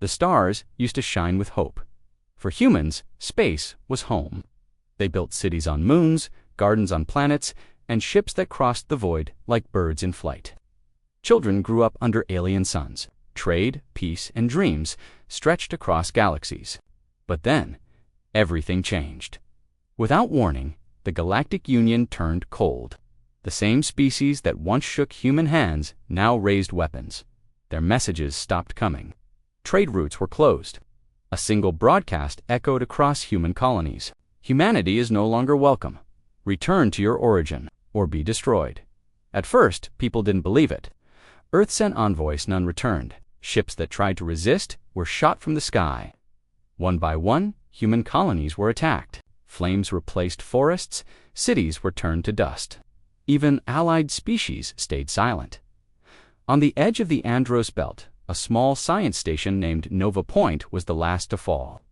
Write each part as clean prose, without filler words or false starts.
The stars used to shine with hope. For humans, space was home. They built cities on moons, gardens on planets, and ships that crossed the void like birds in flight. Children grew up under alien suns. Trade, peace, and dreams stretched across galaxies. But then, everything changed. Without warning, the Galactic Union turned cold. The same species that once shook human hands now raised weapons. Their messages stopped coming. Trade routes were closed. A single broadcast echoed across human colonies. Humanity is no longer welcome. Return to your origin, or be destroyed. At first, people didn't believe it. Earth sent envoys, none returned. Ships that tried to resist were shot from the sky. One by one, human colonies were attacked. Flames replaced forests, cities were turned to dust. Even allied species stayed silent. On the edge of the Andros Belt, a small science station named Nova Point was the last to fall.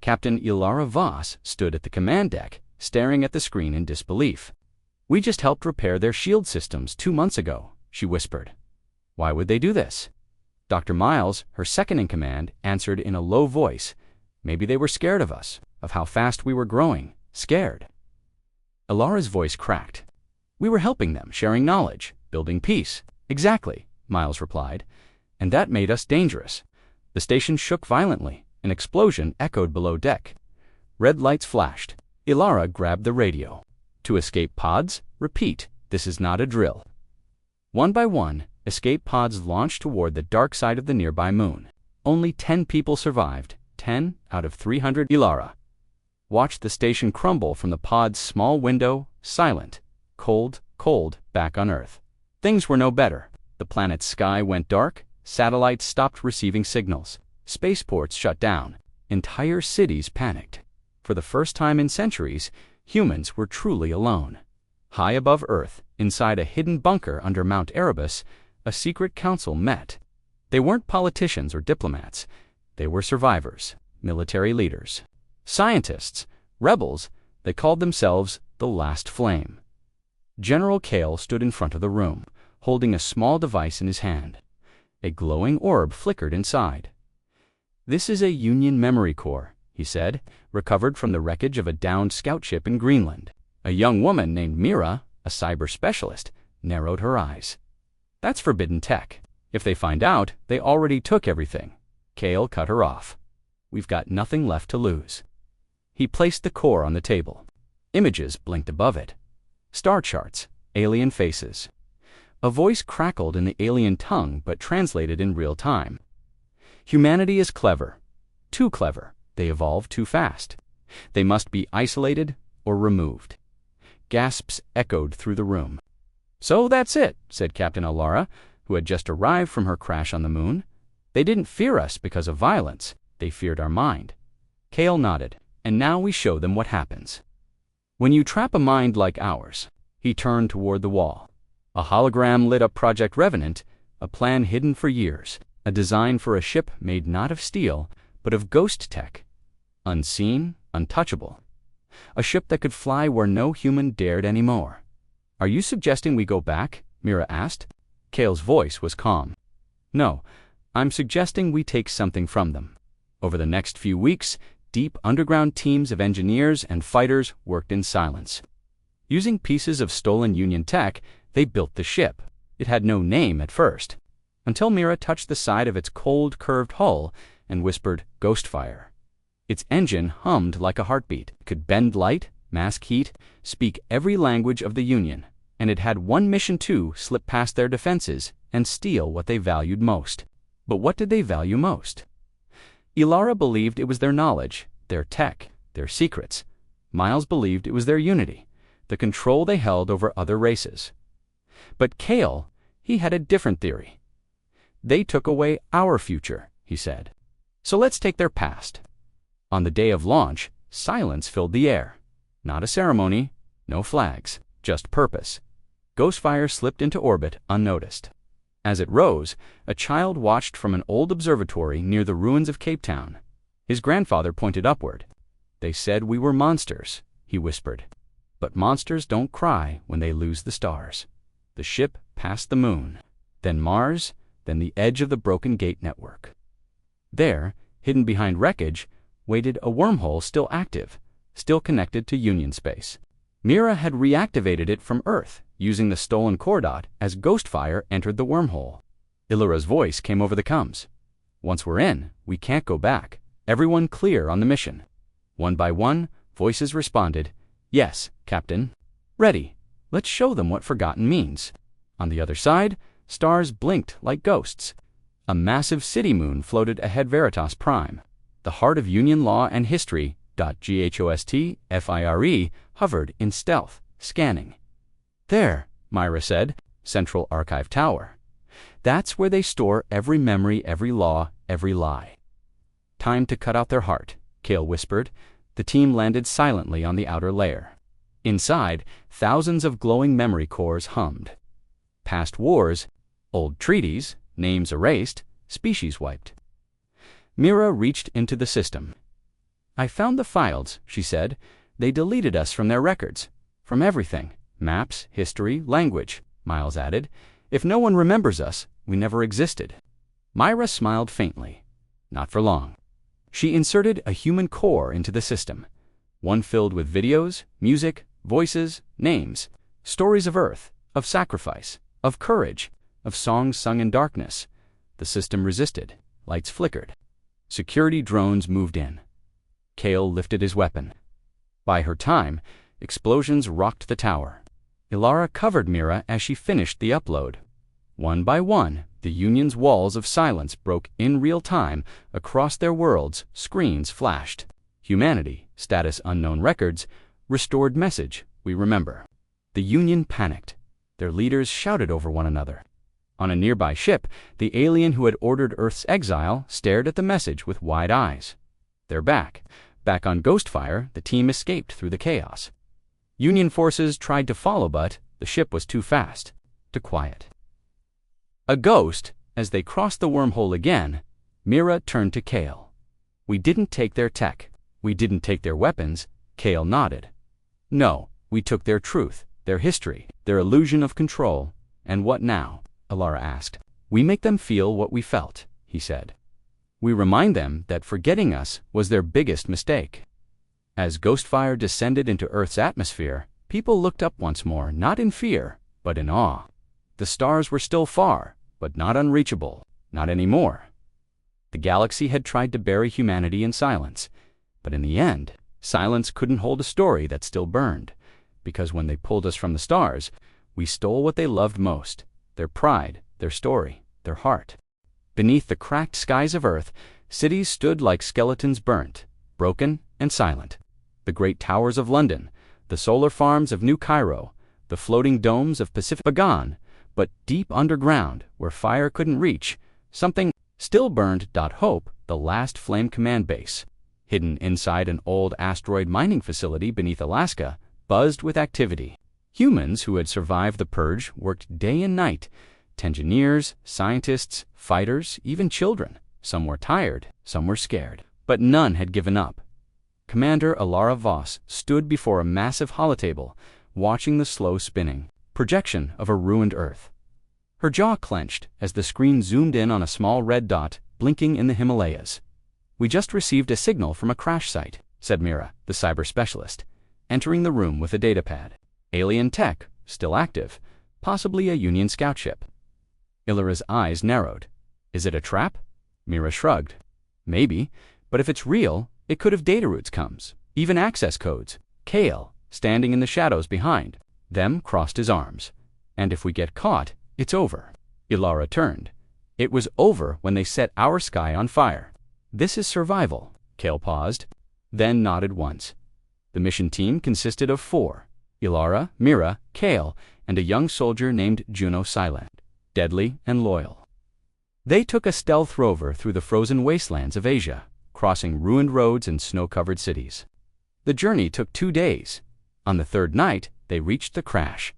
Captain Ilara Voss stood at the command deck, staring at the screen in disbelief. "We just helped repair their shield systems 2 months ago," she whispered. "Why would they do this?" Dr. Miles, her second-in-command, answered in a low voice. "Maybe they were scared of us, of how fast we were growing. Scared." Ilara's voice cracked. "We were helping them, sharing knowledge, building peace." "Exactly," Miles replied. "And that made us dangerous." The station shook violently. An explosion echoed below deck. Red lights flashed. Ilara grabbed the radio. "To escape pods, repeat, this is not a drill." One by one, escape pods launched toward the dark side of the nearby moon. Only 10 people survived, 10 out of 300. Ilara watched the station crumble from the pod's small window, silent, cold, back on Earth. Things were no better. The planet's sky went dark, satellites stopped receiving signals, spaceports shut down, entire cities panicked. For the first time in centuries, humans were truly alone. High above Earth, inside a hidden bunker under Mount Erebus, a secret council met. They weren't politicians or diplomats. They were survivors, military leaders, scientists, rebels. They called themselves the Last Flame. General Kale stood in front of the room, holding a small device in his hand. A glowing orb flickered inside. "This is a Union memory core," he said, "recovered from the wreckage of a downed scout ship in Greenland." A young woman named Mira, a cyber specialist, narrowed her eyes. "That's forbidden tech. If they find out, they already took everything." Kale cut her off. "We've got nothing left to lose." He placed the core on the table. Images blinked above it. Star charts, alien faces. A voice crackled in the alien tongue but translated in real time. "Humanity is clever. Too clever. They evolve too fast. They must be isolated or removed." Gasps echoed through the room. "So that's it," said Captain Ilara, who had just arrived from her crash on the moon. "They didn't fear us because of violence. They feared our mind." Kale nodded. "And now we show them what happens. When you trap a mind like ours." He turned toward the wall. A hologram lit up Project Revenant, a plan hidden for years, a design for a ship made not of steel, but of ghost tech. Unseen, untouchable. A ship that could fly where no human dared anymore. "Are you suggesting we go back?" Mira asked. Kale's voice was calm. "No, I'm suggesting we take something from them." Over the next few weeks, deep underground teams of engineers and fighters worked in silence. Using pieces of stolen Union tech, they built the ship. It had no name at first, until Mira touched the side of its cold, curved hull and whispered, "Ghostfire." Its engine hummed like a heartbeat. It could bend light, mask heat, speak every language of the Union, and it had one mission to slip past their defenses and steal what they valued most. But what did they value most? Ilara believed it was their knowledge, their tech, their secrets. Miles believed it was their unity, the control they held over other races. But Kale, he had a different theory. "They took away our future," he said. "So let's take their past." On the day of launch, silence filled the air. Not a ceremony, no flags, just purpose. Ghostfire slipped into orbit unnoticed. As it rose, a child watched from an old observatory near the ruins of Cape Town. His grandfather pointed upward. "They said we were monsters," he whispered. "But monsters don't cry when they lose the stars." The ship passed the moon, then Mars, then the edge of the Broken Gate network. There, hidden behind wreckage, waited a wormhole still active, still connected to Union space. Mira had reactivated it from Earth, using the stolen core dot as Ghostfire entered the wormhole. Illyra's voice came over the comms. "Once we're in, we can't go back. Everyone clear on the mission." One by one, voices responded, "Yes, Captain. Ready. Let's show them what forgotten means." On the other side, stars blinked like ghosts. A massive city moon floated ahead Veritas Prime. The heart of Union law and history, .GHOSTFIRE, hovered in stealth, scanning. "There," Myra said, Central Archive Tower. "That's where they store every memory, every law, every lie." "Time to cut out their heart," Kale whispered. The team landed silently on the outer layer. Inside, thousands of glowing memory cores hummed. Past wars, old treaties, names erased, species wiped. Mira reached into the system. "I found the files," she said. "They deleted us from their records. From everything. Maps, history, language," Miles added. "If no one remembers us, we never existed." Myra smiled faintly. Not for long. She inserted a human core into the system. One filled with videos, music, voices, names, stories of Earth, of sacrifice, of courage, of songs sung in darkness. The system resisted. Lights flickered. Security drones moved in. Kale lifted his weapon. By her time, explosions rocked the tower. Illyra covered Mira as she finished the upload. One by one, the Union's walls of silence broke in real time. Across their worlds, screens flashed. Humanity, status unknown records, restored message, we remember. The Union panicked. Their leaders shouted over one another. On a nearby ship, the alien who had ordered Earth's exile stared at the message with wide eyes. They're back. Back on Ghostfire, the team escaped through the chaos. Union forces tried to follow, but the ship was too fast, too quiet. A ghost, as they crossed the wormhole again, Mira turned to Kale. "We didn't take their tech. We didn't take their weapons." Kale nodded. "No, we took their truth, their history, their illusion of control." "And what now?" Illyra asked. "We make them feel what we felt," he said. "We remind them that forgetting us was their biggest mistake." As Ghostfire descended into Earth's atmosphere, people looked up once more, not in fear, but in awe. The stars were still far, but not unreachable, not anymore. The galaxy had tried to bury humanity in silence, but in the end, silence couldn't hold a story that still burned, because when they pulled us from the stars, we stole what they loved most, their pride, their story, their heart. Beneath the cracked skies of Earth, cities stood like skeletons burnt, broken and silent. The great towers of London, the solar farms of New Cairo, the floating domes of Pacific Paragon, but deep underground, where fire couldn't reach, something still burned. Hope, the last flame command base, hidden inside an old asteroid mining facility beneath Alaska, buzzed with activity. Humans who had survived the purge worked day and night. Engineers, scientists, fighters, even children. Some were tired, some were scared, but none had given up. Commander Illyra Voss stood before a massive holotable, watching the slow spinning projection of a ruined Earth. Her jaw clenched as the screen zoomed in on a small red dot blinking in the Himalayas. "We just received a signal from a crash site," said Mira, the cyber specialist, entering the room with a datapad. "Alien tech, still active, possibly a Union scout ship." Illyra's eyes narrowed. "Is it a trap?" Mira shrugged. "Maybe, but if it's real, it could have data routes comes, even access codes." Kale, standing in the shadows behind them, crossed his arms. "And if we get caught, it's over." Illyra turned. "It was over when they set our sky on fire. This is survival." Kale paused, then nodded once. The mission team consisted of 4. Illyra, Mira, Kale, and a young soldier named Juno Silent, deadly and loyal. They took a stealth rover through the frozen wastelands of Asia, crossing ruined roads and snow-covered cities. The journey took 2 days. On the 3rd night, they reached the crash.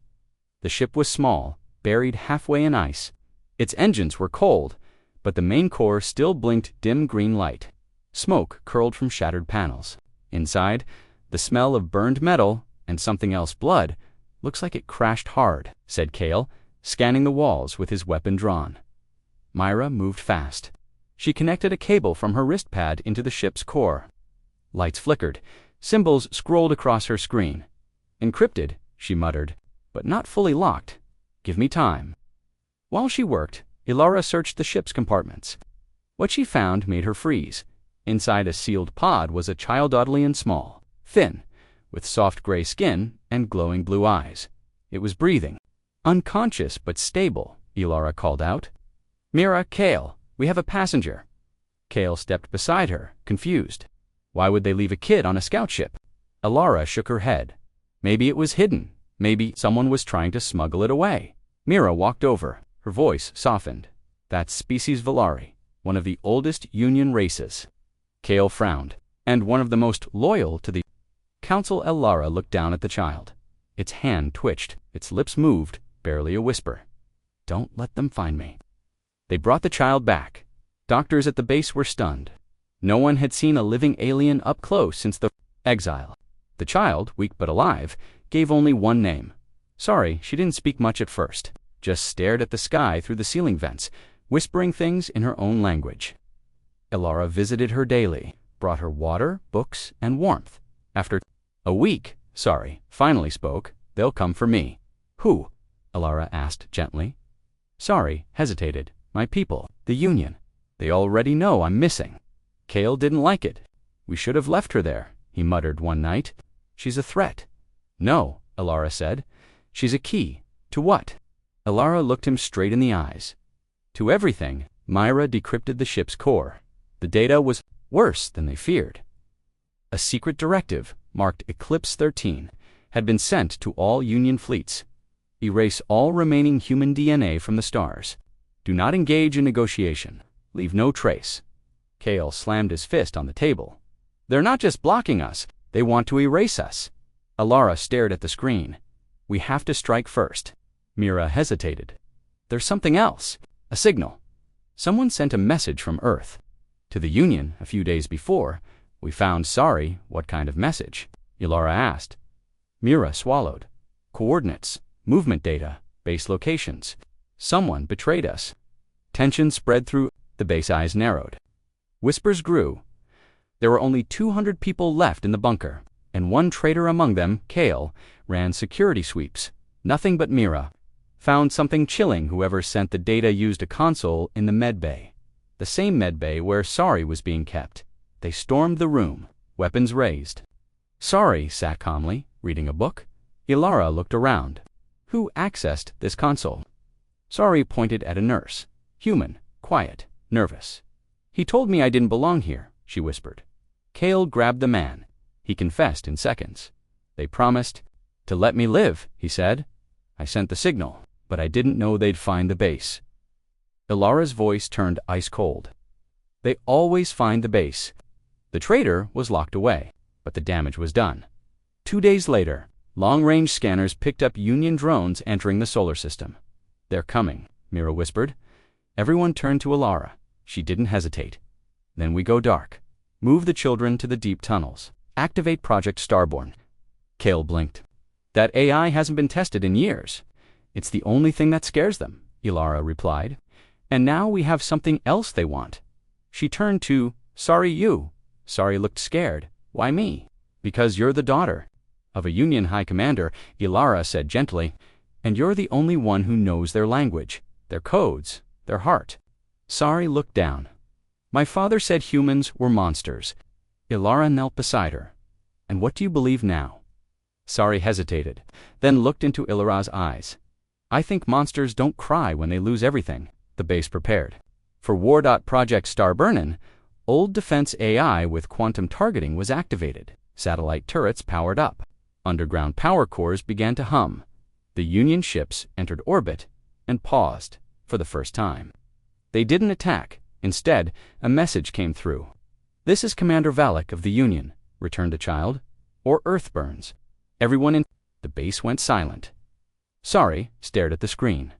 The ship was small, buried halfway in ice. Its engines were cold, but the main core still blinked dim green light. Smoke curled from shattered panels. Inside, the smell of burned metal and something else, blood. "Looks like it crashed hard," said Kale, scanning the walls with his weapon drawn. Myra moved fast. She connected a cable from her wrist pad into the ship's core. Lights flickered. Symbols scrolled across her screen. "Encrypted," she muttered, "but not fully locked. Give me time." While she worked, Ilara searched the ship's compartments. What she found made her freeze. Inside a sealed pod was a child oddly and small, thin, with soft gray skin and glowing blue eyes. It was breathing. "Unconscious but stable," Ilara called out. "Mira, Kale, we have a passenger." Kale stepped beside her, confused. Why would they leave a kid on a scout ship? Ilara shook her head. Maybe it was hidden. Maybe someone was trying to smuggle it away. Mira walked over. Her voice softened. "That's species Valari, one of the oldest Union races." Kale frowned. "And one of the most loyal to the Council." Ilara looked down at the child. Its hand twitched. Its lips moved, barely a whisper. "Don't let them find me." They brought the child back. Doctors at the base were stunned. No one had seen a living alien up close since the exile. The child, weak but alive, gave only one name. Sorry, she didn't speak much at first, just stared at the sky through the ceiling vents, whispering things in her own language. Ilara visited her daily, brought her water, books, and warmth. After a week, Sorry finally spoke. "They'll come for me." "Who?" Ilara asked gently. Sorry hesitated. "My people, the Union. They already know I'm missing." Kale didn't like it. "We should have left her there," he muttered one night. "She's a threat." "No," Ilara said. "She's a key." "To what?" Ilara looked him straight in the eyes. "To everything." Myra decrypted the ship's core. The data was worse than they feared. A secret directive, marked Eclipse 13, had been sent to all Union fleets. Erase all remaining human DNA from the stars. Do not engage in negotiation. Leave no trace. Kale slammed his fist on the table. "They're not just blocking us, they want to erase us." Ilara stared at the screen. "We have to strike first." Mira hesitated. "There's something else. A signal. Someone sent a message from Earth. To the Union a few days before. We found Sorry, what kind of message?" Ilara asked. Mira swallowed. "Coordinates, movement data, base locations. Someone betrayed us." Tension spread through. The base eyes narrowed. Whispers grew. There were only 200 people left in the bunker, and one traitor among them, Kale, ran security sweeps. Nothing but Mira. Found something chilling. Whoever sent the data used a console in the medbay. The same medbay where Sorry was being kept. They stormed the room, weapons raised. Sorry sat calmly, reading a book. Ilara looked around. Who accessed this console? Sorry pointed at a nurse. Human, quiet, nervous. "He told me I didn't belong here," she whispered. Kale grabbed the man. He confessed in seconds. "They promised to let me live," he said. "I sent the signal, but I didn't know they'd find the base." Ilara's voice turned ice cold. "They always find the base." The traitor was locked away, but the damage was done. 2 days later, long-range scanners picked up Union drones entering the solar system. "They're coming," Mira whispered. Everyone turned to Ilara. She didn't hesitate. "Then we go dark. Move the children to the deep tunnels. Activate Project Starborn." Kale blinked. "That AI hasn't been tested in years. It's the only thing that scares them," Ilara replied. "And now we have something else they want." She turned to Sorry you. Sorry looked scared. "Why me?" "Because you're the daughter of a Union high commander," Ilara said gently. "And you're the only one who knows their language, their codes, their heart." Sorry looked down. "My father said humans were monsters." Ilara knelt beside her. "And what do you believe now?" Sorry hesitated, then looked into Ilara's eyes. "I think monsters don't cry when they lose everything." The base prepared. For War. Project Starburnin, old defense AI with quantum targeting was activated. Satellite turrets powered up. Underground power cores began to hum. The Union ships entered orbit and paused for the first time. They didn't attack. Instead, a message came through. "This is Commander Valak of the Union," returned the child. "Or Earth burns." Everyone in the base went silent. Sorry stared at the screen.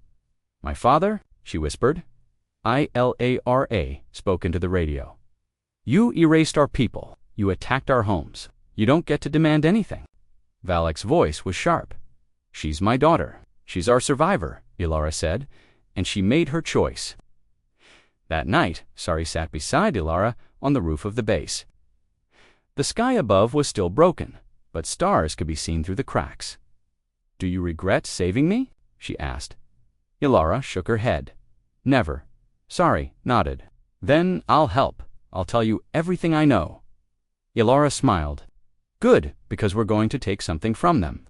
"My father," she whispered. Ilara spoke into the radio. "You erased our people. You attacked our homes. You don't get to demand anything." Valak's voice was sharp. "She's my daughter. She's our survivor," Ilara said, "and she made her choice." That night, Sari sat beside Ilara on the roof of the base. The sky above was still broken, but stars could be seen through the cracks. "Do you regret saving me?" she asked. Ilara shook her head. "Never." Sari nodded. "Then I'll help. I'll tell you everything I know." Ilara smiled. "Good, because we're going to take something from them."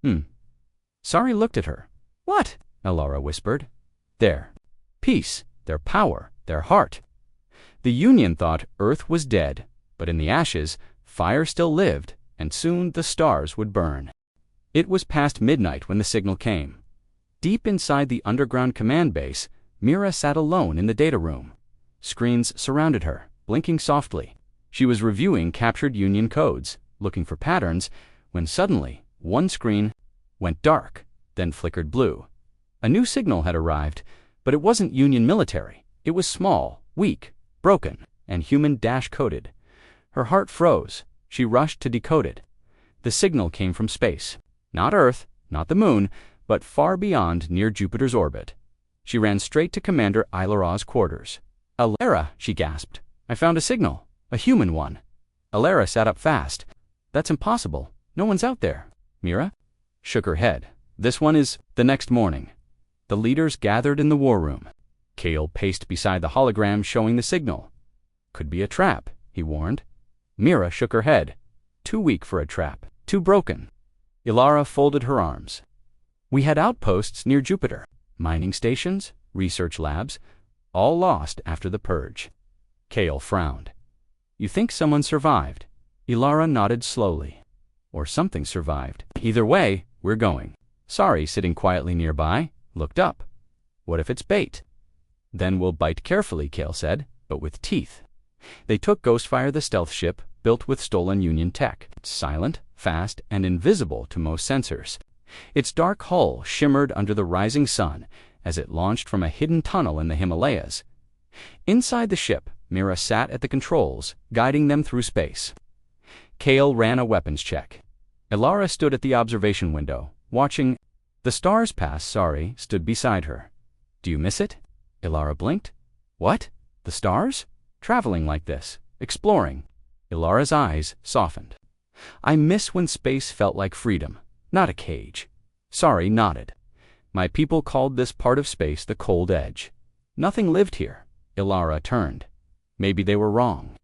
Sari looked at her. "What?" Ilara whispered. "Their peace, their power, their heart." The Union thought Earth was dead, but in the ashes, fire still lived, and soon the stars would burn. It was past midnight when the signal came. Deep inside the underground command base, Mira sat alone in the data room. Screens surrounded her, blinking softly. She was reviewing captured Union codes, looking for patterns, when suddenly one screen went dark, then flickered blue. A new signal had arrived, but it wasn't Union military. It was small, weak, broken, and human-coded. Her heart froze. She rushed to decode it. The signal came from space. Not Earth, not the moon, but far beyond, near Jupiter's orbit. She ran straight to Commander Ilara's quarters. "Ilara," she gasped. "I found a signal. A human one." Ilara sat up fast. "That's impossible. No one's out there." Mira shook her head. "This one is." The next morning, the leaders gathered in the war room. Kale paced beside the hologram showing the signal. "Could be a trap," he warned. Mira shook her head. "Too weak for a trap. Too broken." Ilara folded her arms. "We had outposts near Jupiter. Mining stations, research labs, all lost after the purge." Kale frowned. "You think someone survived?" Ilara nodded slowly. "Or something survived. Either way, we're going." Sari, sitting quietly nearby, looked up. "What if it's bait?" "Then we'll bite carefully," Kale said, "but with teeth." They took Ghostfire, the stealth ship, built with stolen Union tech. Silent, fast, and invisible to most sensors. Its dark hull shimmered under the rising sun as it launched from a hidden tunnel in the Himalayas. Inside the ship, Mira sat at the controls, guiding them through space. Kale ran a weapons check. Ilara stood at the observation window, watching. The stars pass. Sari stood beside her. "Do you miss it?" Ilara blinked. "What? The stars? Traveling like this, exploring." Ilara's eyes softened. "I miss when space felt like freedom, not a cage." Sari nodded. "My people called this part of space the cold edge. Nothing lived here." Ilara turned. Maybe they were wrong.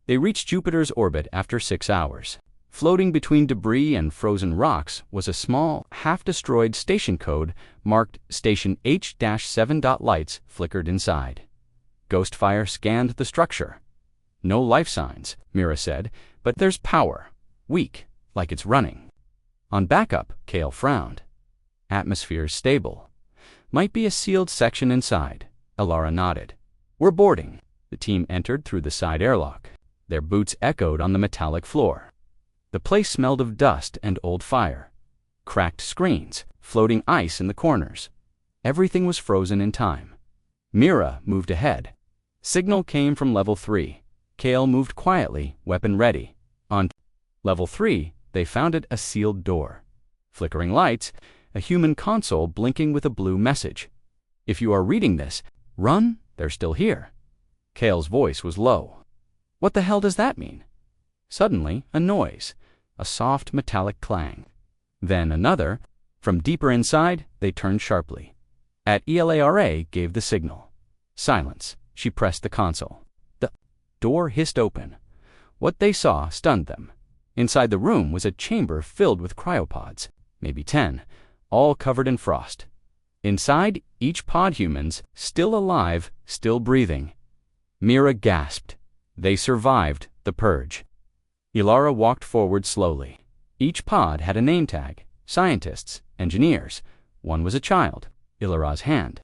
They reached Jupiter's orbit after 6 hours. Floating between debris and frozen rocks was a small, half-destroyed station code marked Station H-7. Lights flickered inside. Ghostfire scanned the structure. "No life signs," Mira said, "but there's power. Weak, like it's running." On backup, Kale frowned. "Atmosphere's stable. Might be a sealed section inside." Ilara nodded. "We're boarding." The team entered through the side airlock. Their boots echoed on the metallic floor. The place smelled of dust and old fire. Cracked screens, floating ice in the corners. Everything was frozen in time. Mira moved ahead. Signal came from Level 3. Kale moved quietly, weapon ready. On Level 3, they found it a sealed door. Flickering lights, a human console blinking with a blue message. "If you are reading this, run, they're still here." Kale's voice was low. "What the hell does that mean?" Suddenly, a noise, a soft metallic clang. Then another. From deeper inside, they turned sharply. At Elara gave the signal. Silence. She pressed the console. The door hissed open. What they saw stunned them. Inside the room was a chamber filled with cryopods, maybe 10, all covered in frost. Inside, each pod humans, still alive, still breathing. Mira gasped. They survived the purge. Ilara walked forward slowly. Each pod had a name tag. Scientists, engineers. One was a child. Ilara's hand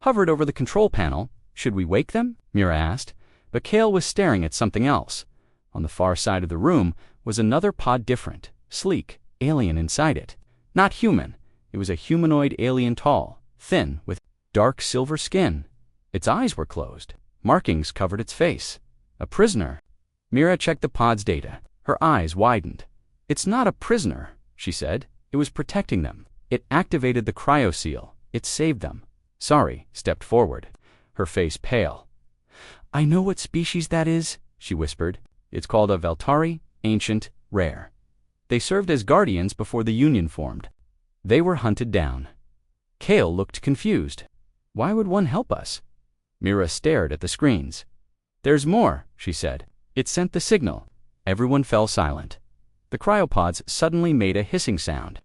hovered over the control panel. "Should we wake them?" Mira asked. But Kale was staring at something else. On the far side of the room was another pod, different, sleek, alien inside it. Not human. It was a humanoid alien, tall, thin, with dark silver skin. Its eyes were closed. Markings covered its face. A prisoner. Mira checked the pod's data. Her eyes widened. "It's not a prisoner," she said. "It was protecting them. It activated the cryo seal. It saved them." Sari stepped forward, her face pale. I know what species that is, she whispered. It's called a Veltari, ancient, rare. They served as guardians before the Union formed. They were hunted down. Kale looked confused. Why would one help us? Mira stared at the screens. There's more, she said. It sent the signal. Everyone fell silent. The cryopods suddenly made a hissing sound.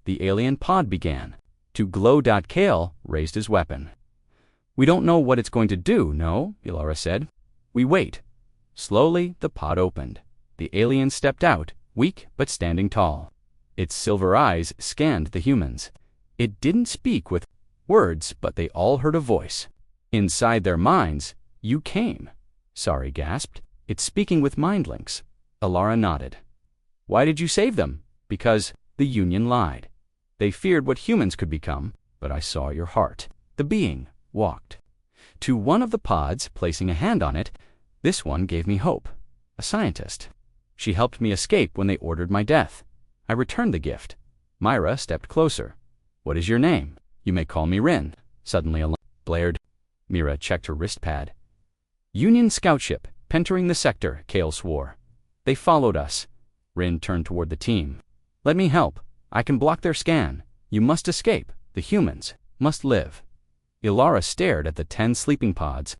The alien pod began to glow. Kale raised his weapon. We don't know what it's going to do, no, Ilara said. We wait. Slowly, the pod opened. The alien stepped out, weak but standing tall. Its silver eyes scanned the humans. It didn't speak with words, but they all heard a voice. Inside their minds, you came. Sari gasped. It's speaking with mind links. Ilara nodded. Why did you save them? Because the Union lied. They feared what humans could become, but I saw your heart. The being walked to one of the pods, placing a hand on it. This one gave me hope. A scientist. She helped me escape when they ordered my death. I returned the gift. Myra stepped closer. What is your name? You may call me Rin. Suddenly a blared. Mira checked her wrist pad. Union scout ship, entering the sector, Kale swore. They followed us. Rin turned toward the team. Let me help. I can block their scan. You must escape. The humans must live. Ilara stared at the 10 sleeping pods.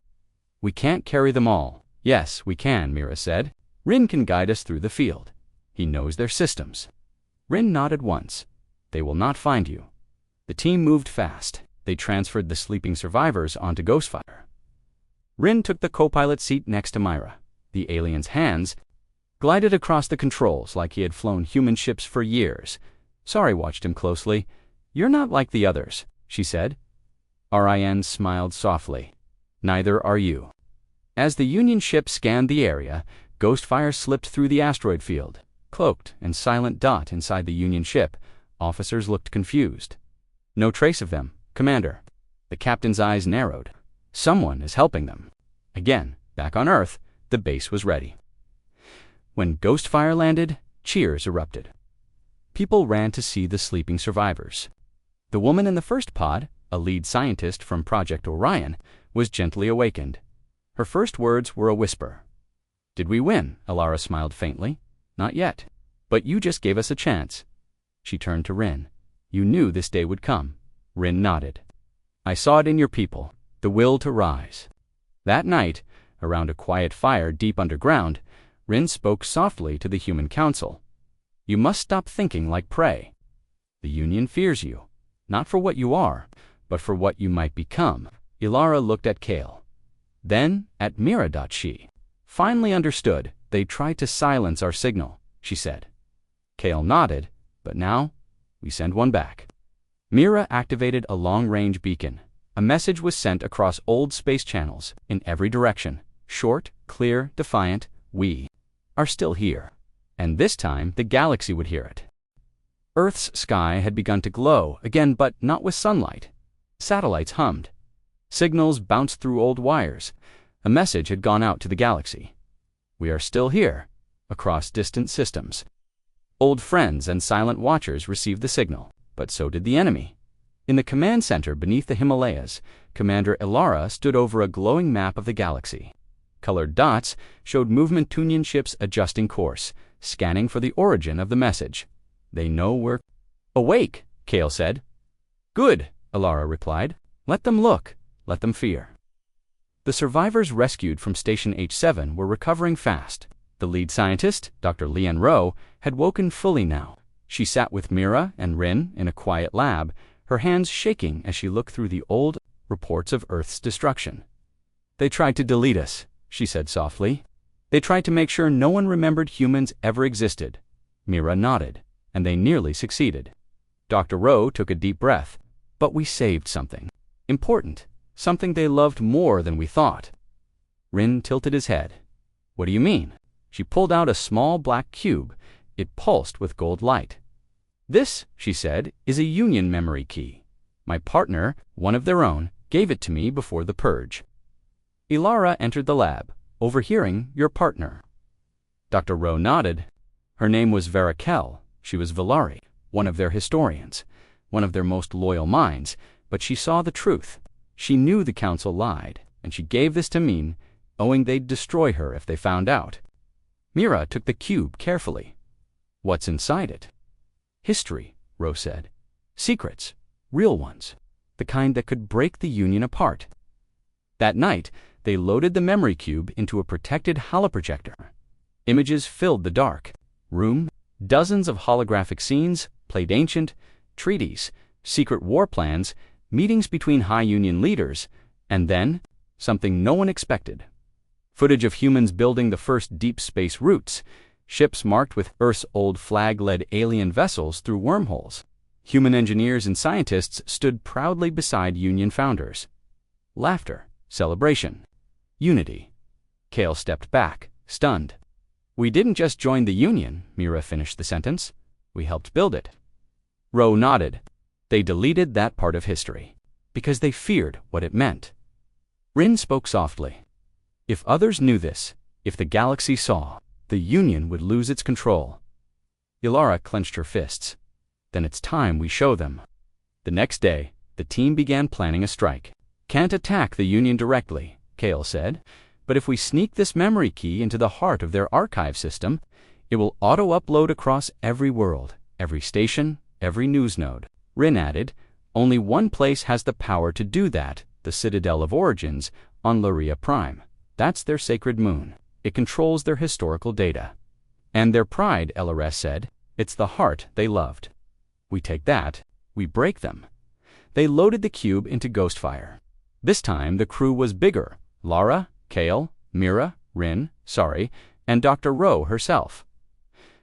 We can't carry them all. Yes, we can, Mira said. Rin can guide us through the field. He knows their systems. Rin nodded once. They will not find you. The team moved fast. They transferred the sleeping survivors onto Ghostfire. Rin took the co-pilot seat next to Myra. The alien's hands glided across the controls like he had flown human ships for years. Sari watched him closely. You're not like the others, she said. Rin smiled softly. Neither are you. As the Union ship scanned the area, Ghostfire slipped through the asteroid field. Cloaked and silent inside the Union ship, officers looked confused. No trace of them, Commander. The captain's eyes narrowed. Someone is helping them. Again, back on Earth, the base was ready. When Ghostfire landed, cheers erupted. People ran to see the sleeping survivors. The woman in the first pod, a lead scientist from Project Orion, was gently awakened. Her first words were a whisper. Did we win? Ilara smiled faintly. Not yet. But you just gave us a chance. She turned to Rin. You knew this day would come. Rin nodded. I saw it in your people, the will to rise. That night, around a quiet fire deep underground, Rin spoke softly to the human council. You must stop thinking like prey. The Union fears you, not for what you are, but for what you might become. Ilara looked at Kale. Then at Mira. She finally understood. They tried to silence our signal, she said. Kale nodded, but now we send one back. Mira activated a long-range beacon. A message was sent across old space channels in every direction. Short, clear, defiant, we are still here. And this time the galaxy would hear it. Earth's sky had begun to glow again, but not with sunlight. Satellites hummed. Signals bounced through old wires. A message had gone out to the galaxy. We are still here, across distant systems. Old friends and silent watchers received the signal, but so did the enemy. In the command center beneath the Himalayas, Commander Ilara stood over a glowing map of the galaxy. Colored dots showed movement Union ships adjusting course, scanning for the origin of the message. They know we're awake, Kale said. Good, Ilara replied. Let them look. Let them fear. The survivors rescued from Station H7 were recovering fast. The lead scientist, Dr. Lian Ro, had woken fully now. She sat with Mira and Rin in a quiet lab, her hands shaking as she looked through the old reports of Earth's destruction. They tried to delete us, she said softly. They tried to make sure no one remembered humans ever existed. Mira nodded, and they nearly succeeded. Dr. Ro took a deep breath. But we saved something important. Something they loved more than we thought. Rin tilted his head. What do you mean? She pulled out a small black cube. It pulsed with gold light. This, she said, is a Union memory key. My partner, one of their own, gave it to me before the purge. Ilara entered the lab, overhearing your partner. Dr. Ro nodded. Her name was Verakel. She was Valari, one of their historians, one of their most loyal minds, but she saw the truth. She knew the council lied, and she gave this to mean owing they'd destroy her if they found out. Mira took the cube carefully. "What's inside it?" "History," Ro said. "Secrets, real ones, the kind that could break the Union apart." That night, they loaded the memory cube into a protected holoprojector. Images filled the dark room, dozens of holographic scenes, played ancient, treaties, secret war plans, meetings between high Union leaders, and then, something no one expected. Footage of humans building the first deep space routes, ships marked with Earth's old flag-led alien vessels through wormholes. Human engineers and scientists stood proudly beside Union founders. Laughter, celebration, unity. Kale stepped back, stunned. "We didn't just join the Union," Mira finished the sentence. "We helped build it." Ro nodded. They deleted that part of history because they feared what it meant. Rin spoke softly. "If others knew this, if the galaxy saw, the Union would lose its control." Ilara clenched her fists. "Then it's time we show them." The next day, the team began planning a strike. "Can't attack the Union directly," Kale said, "but if we sneak this memory key into the heart of their archive system, it will auto-upload across every world, every station, every news node." Rin added, "Only one place has the power to do that, the Citadel of Origins on Luria Prime. That's their sacred moon. It controls their historical data." "And their pride," LRS said. "It's the heart they loved." "We take that, we break them." They loaded the cube into Ghostfire. This time the crew was bigger: Lara, Kale, Mira, Rin, Sari, and Dr. Ro herself.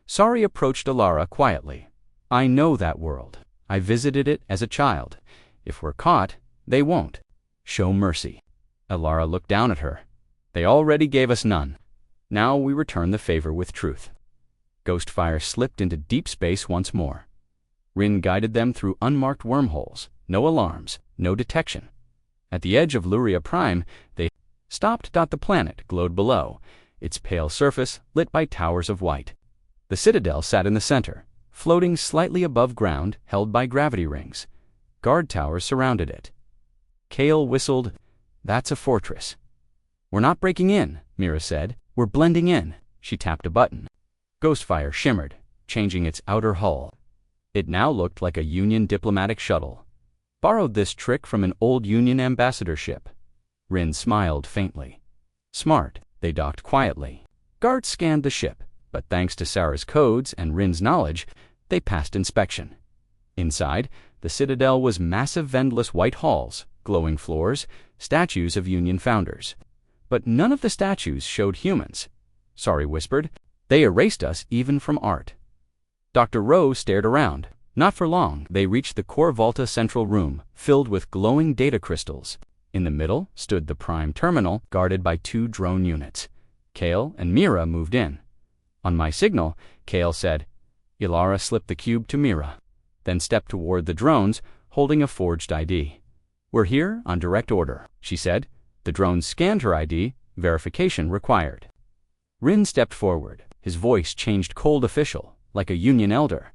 Sari approached Ilara quietly. "I know that world. I visited it as a child. If we're caught, they won't. Show mercy." Ilara looked down at her. "They already gave us none. Now we return the favor with truth." Ghostfire slipped into deep space once more. Rin guided them through unmarked wormholes, no alarms, no detection. At the edge of Luria Prime, they stopped. The planet glowed below, its pale surface lit by towers of white. The Citadel sat in the center, floating slightly above ground, held by gravity rings. Guard towers surrounded it. Kale whistled, "That's a fortress." "We're not breaking in," Mira said. "We're blending in." She tapped a button. Ghostfire shimmered, changing its outer hull. It now looked like a Union diplomatic shuttle. "Borrowed this trick from an old Union ambassador ship." Rin smiled faintly. "Smart." They docked quietly. Guards scanned the ship, but thanks to Sarah's codes and Rin's knowledge, they passed inspection. Inside, the Citadel was massive endless white halls, glowing floors, statues of Union founders. But none of the statues showed humans. Sari whispered, "They erased us even from art." Dr. Ro stared around. Not for long, they reached the Core Volta central room, filled with glowing data crystals. In the middle stood the Prime Terminal, guarded by 2 drone units. Kale and Mira moved in. On my signal, Kale said. Ilara slipped the cube to Mira, then stepped toward the drones, holding a forged ID. "We're here on direct order," she said. The drones scanned her ID, verification required. Rin stepped forward. His voice changed cold official, like a Union elder.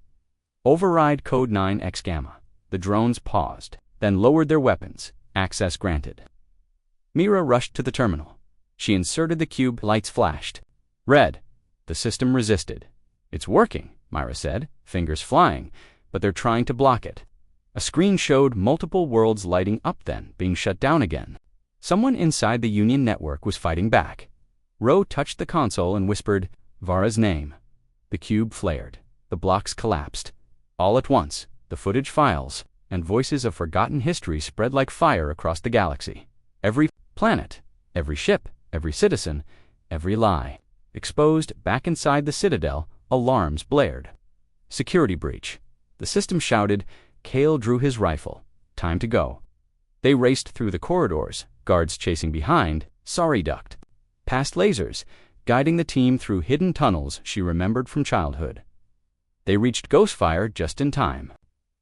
"Override Code 9X Gamma." The drones paused, then lowered their weapons. Access granted. Mira rushed to the terminal. She inserted the cube. Lights flashed. "Red." The system resisted. "It's working," Myra said, fingers flying, "but they're trying to block it." A screen showed multiple worlds lighting up, then being shut down again. Someone inside the Union network was fighting back. Ro touched the console and whispered, "Vara's name." The cube flared. The blocks collapsed. All at once, the footage files and voices of forgotten history spread like fire across the galaxy. Every planet, every ship, every citizen, every lie. Exposed back inside the Citadel, alarms blared. Security breach. The system shouted. Kale drew his rifle. Time to go. They raced through the corridors, guards chasing behind. Sari ducked. Past lasers, guiding the team through hidden tunnels she remembered from childhood. They reached Ghostfire just in time.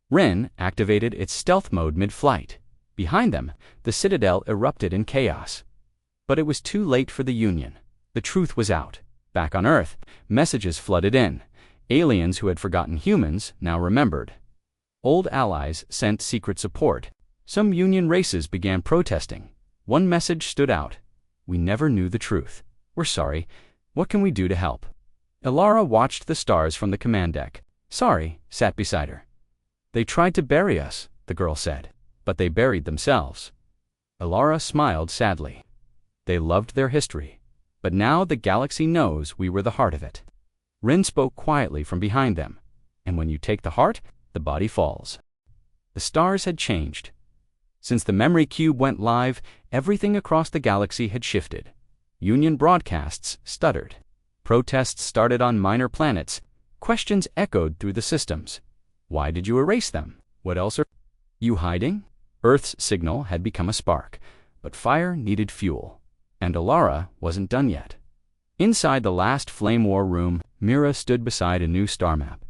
Rin activated its stealth mode mid-flight. Behind them, the Citadel erupted in chaos. But it was too late for the Union. The truth was out. Back on Earth, messages flooded in. Aliens who had forgotten humans now remembered. Old allies sent secret support. Some Union races began protesting. One message stood out. We never knew the truth. We're sorry. What can we do to help? Ilara watched the stars from the command deck. Sorry, sat beside her. They tried to bury us, the girl said, but they buried themselves. Ilara smiled sadly. They loved their history, but now the galaxy knows we were the heart of it. Rin spoke quietly from behind them, and when you take the heart, the body falls. The stars had changed. Since the memory cube went live, everything across the galaxy had shifted. Union broadcasts stuttered. Protests started on minor planets. Questions echoed through the systems. Why did you erase them? What else are you hiding? Earth's signal had become a spark, but fire needed fuel, and Ilara wasn't done yet. Inside the last flame war room, Mira stood beside a new star map.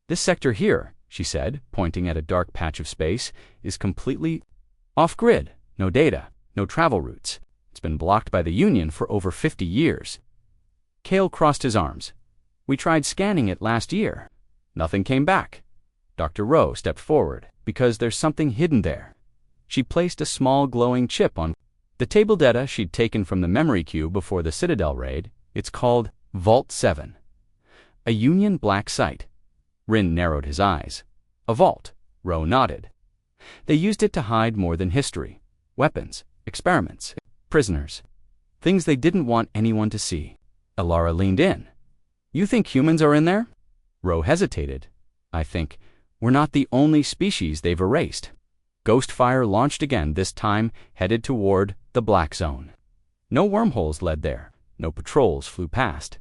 This sector here, she said, pointing at a dark patch of space, is completely off-grid. No data, no travel routes. It's been blocked by the Union for over 50 years. Kale crossed his arms. We tried scanning it last year. Nothing came back. Dr. Rowe stepped forward, because there's something hidden there. She placed a small glowing chip on the table data she'd taken from the memory cube before the Citadel raid. It's called Vault 7. A Union black site. Rin narrowed his eyes. A vault, Rowe nodded. They used it to hide more than history. Weapons, experiments, prisoners. Things they didn't want anyone to see. Ilara leaned in. You think humans are in there? Rowe hesitated. I think we're not the only species they've erased. Ghostfire launched again, this time headed toward the Black Zone. No wormholes led there. No patrols flew past.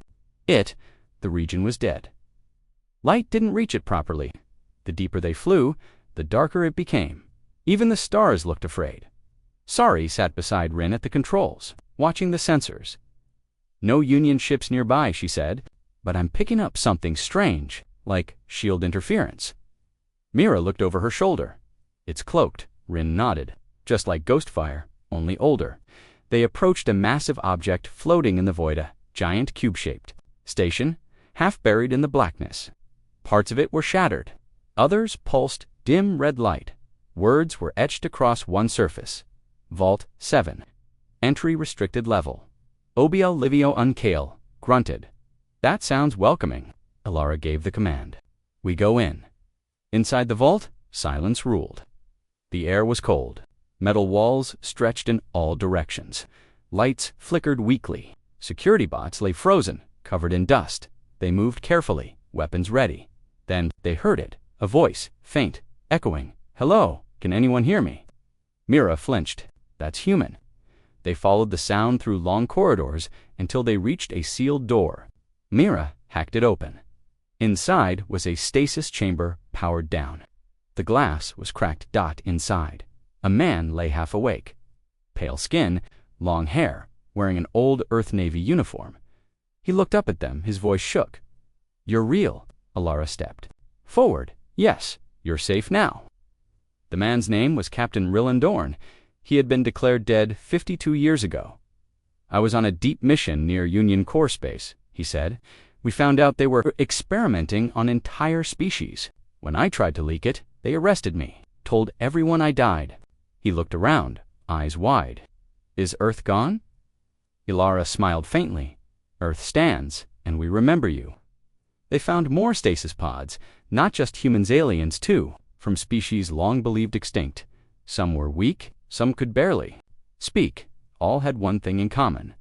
The region was dead. Light didn't reach it properly. The deeper they flew, the darker it became. Even the stars looked afraid. Sari sat beside Rin at the controls, watching the sensors. No Union ships nearby, she said, but I'm picking up something strange, like shield interference. Mira looked over her shoulder. It's cloaked, Rin nodded. Just like Ghostfire, only older. They approached a massive object floating in the void, a giant cube-shaped station, half buried in the blackness. Parts of it were shattered. Others pulsed dim red light. Words were etched across one surface. Vault 7. Entry restricted level. Obiel Livio Unkale grunted. That sounds welcoming. Ilara gave the command. We go in. Inside the vault, silence ruled. The air was cold. Metal walls stretched in all directions. Lights flickered weakly. Security bots lay frozen, covered in dust. They moved carefully, weapons ready. Then they heard it, a voice, faint, echoing. Hello, can anyone hear me? Mira flinched. That's human. They followed the sound through long corridors until they reached a sealed door. Mira hacked it open. Inside was a stasis chamber powered down. The glass was cracked inside. A man lay half awake. Pale skin, long hair, wearing an old Earth Navy uniform. He looked up at them, his voice shook. You're real. Ilara stepped forward. Yes, you're safe now. The man's name was Captain Rillan Dorn. He had been declared dead 52 years ago. I was on a deep mission near Union core space, he said. We found out they were experimenting on entire species. When I tried to leak it, they arrested me, told everyone I died. He looked around, eyes wide. Is Earth gone? Ilara smiled faintly. Earth stands, and we remember you. They found more stasis pods, not just humans, aliens too, from species long believed extinct. Some were weak, some could barely speak. All had one thing in common.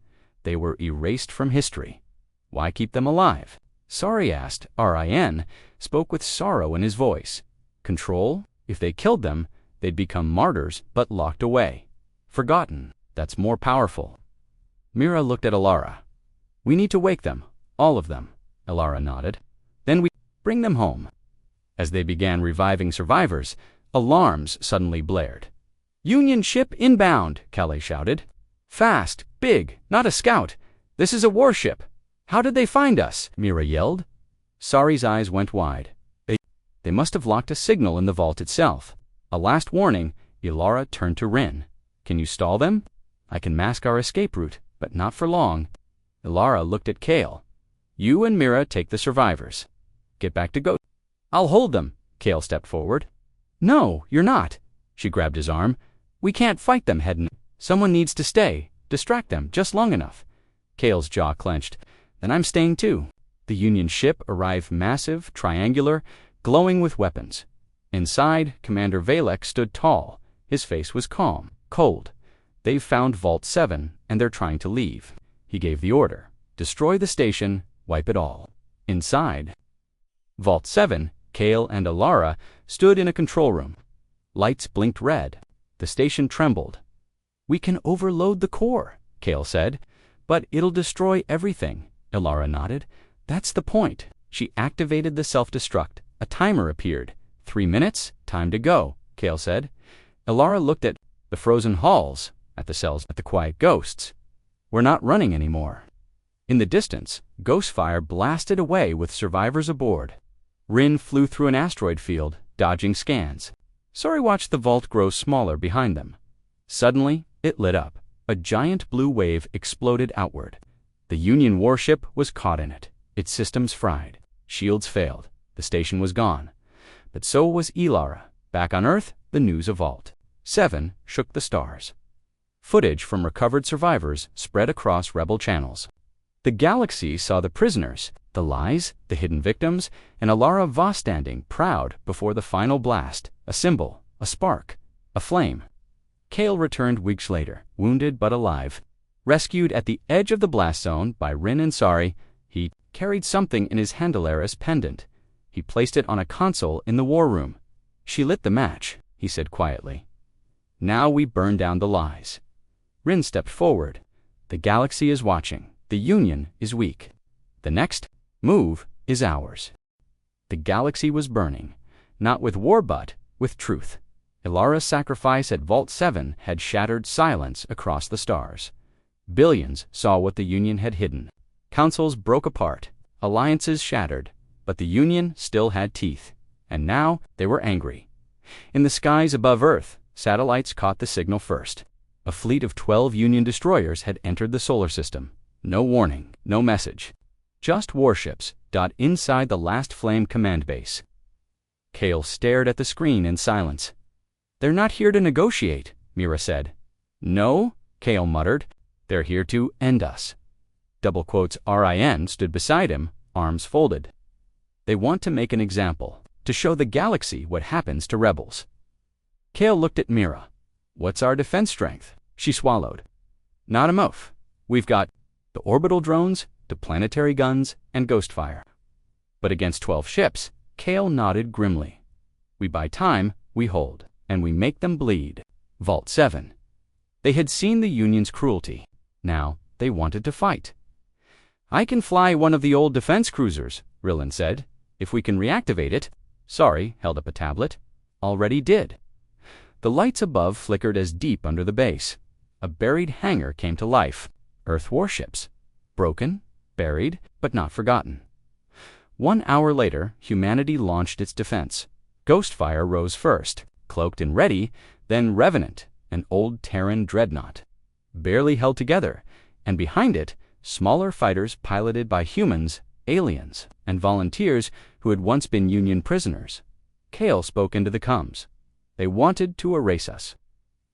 They were erased from history. Why keep them alive? Sari asked. Rin spoke with sorrow in his voice. Control? If they killed them, they'd become martyrs, but locked away. Forgotten. That's more powerful. Mira looked at Ilara. We need to wake them, all of them. Ilara nodded. Then we bring them home. As they began reviving survivors, alarms suddenly blared. Union ship inbound, Calais shouted. Fast, big, not a scout. This is a warship. How did they find us? Mira yelled. Sari's eyes went wide. They must have locked a signal in the vault itself. A last warning. Ilara turned to Rin. Can you stall them? I can mask our escape route, but not for long. Ilara looked at Kale. You and Mira take the survivors. Get back to Ghost. I'll hold them. Kale stepped forward. No, you're not. She grabbed his arm. We can't fight them, Hedden. Someone needs to stay. Distract them just long enough. Kale's jaw clenched. Then I'm staying too. The Union ship arrived massive, triangular, glowing with weapons. Inside, Commander Valek stood tall. His face was calm, cold. They've found Vault 7, and they're trying to leave. He gave the order. Destroy the station, wipe it all. Inside Vault 7, Kale and Alara stood in a control room. Lights blinked red. The station trembled. We can overload the core, Kale said. But it'll destroy everything, Alara nodded. That's the point. She activated the self-destruct. A timer appeared. 3 minutes, time to go, Kale said. Alara looked at the frozen halls, at the cells, at the quiet ghosts. We're not running anymore. In the distance, Ghostfire blasted away with survivors aboard. Rin flew through an asteroid field, dodging scans. Sori watched the vault grow smaller behind them. Suddenly, it lit up. A giant blue wave exploded outward. The Union warship was caught in it. Its systems fried. Shields failed. The station was gone. But so was Ilara. Back on Earth, the news of Vault 7 shook the stars. Footage from recovered survivors spread across rebel channels. The galaxy saw the prisoners, the lies, the hidden victims, and Alara Voss standing proud before the final blast, a symbol, a spark, a flame. Kale returned weeks later, wounded but alive. Rescued at the edge of the blast zone by Rin and Sari, he carried something in his Handelaris pendant. He placed it on a console in the war room. She lit the match, he said quietly. Now we burn down the lies. Rin stepped forward. The galaxy is watching. The Union is weak. The next move is ours. The galaxy was burning, not with war but with truth. Ilara's sacrifice at Vault 7 had shattered silence across the stars. Billions saw what the Union had hidden. Councils broke apart, alliances shattered, but the Union still had teeth, and now they were angry. In the skies above Earth, satellites caught the signal first. A fleet of 12 Union destroyers had entered the solar system. No warning, no message. Just warships dot inside the last flame command base. Kale stared at the screen in silence. They're not here to negotiate, Mira said. No, Kale muttered. They're here to end us. Double quotes RIN stood beside him, arms folded. They want to make an example, to show the galaxy what happens to rebels. Kale looked at Mira. What's our defense strength? She swallowed. Not a moaf. We've got the orbital drones, the planetary guns, and Ghostfire. But against 12 ships, Kale nodded grimly. We buy time, we hold, and we make them bleed. Vault 7. They had seen the Union's cruelty. Now they wanted to fight. I can fly one of the old defense cruisers, Rillan said. If we can reactivate it. Sari held up a tablet. Already did. The lights above flickered as deep under the base. A buried hangar came to life. Earth warships. Broken, buried, but not forgotten. 1 hour later, humanity launched its defense. Ghostfire rose first, cloaked and ready, then Revenant, an old Terran dreadnought. Barely held together, and behind it, smaller fighters piloted by humans, aliens, and volunteers who had once been Union prisoners. Kale spoke into the comms. They wanted to erase us.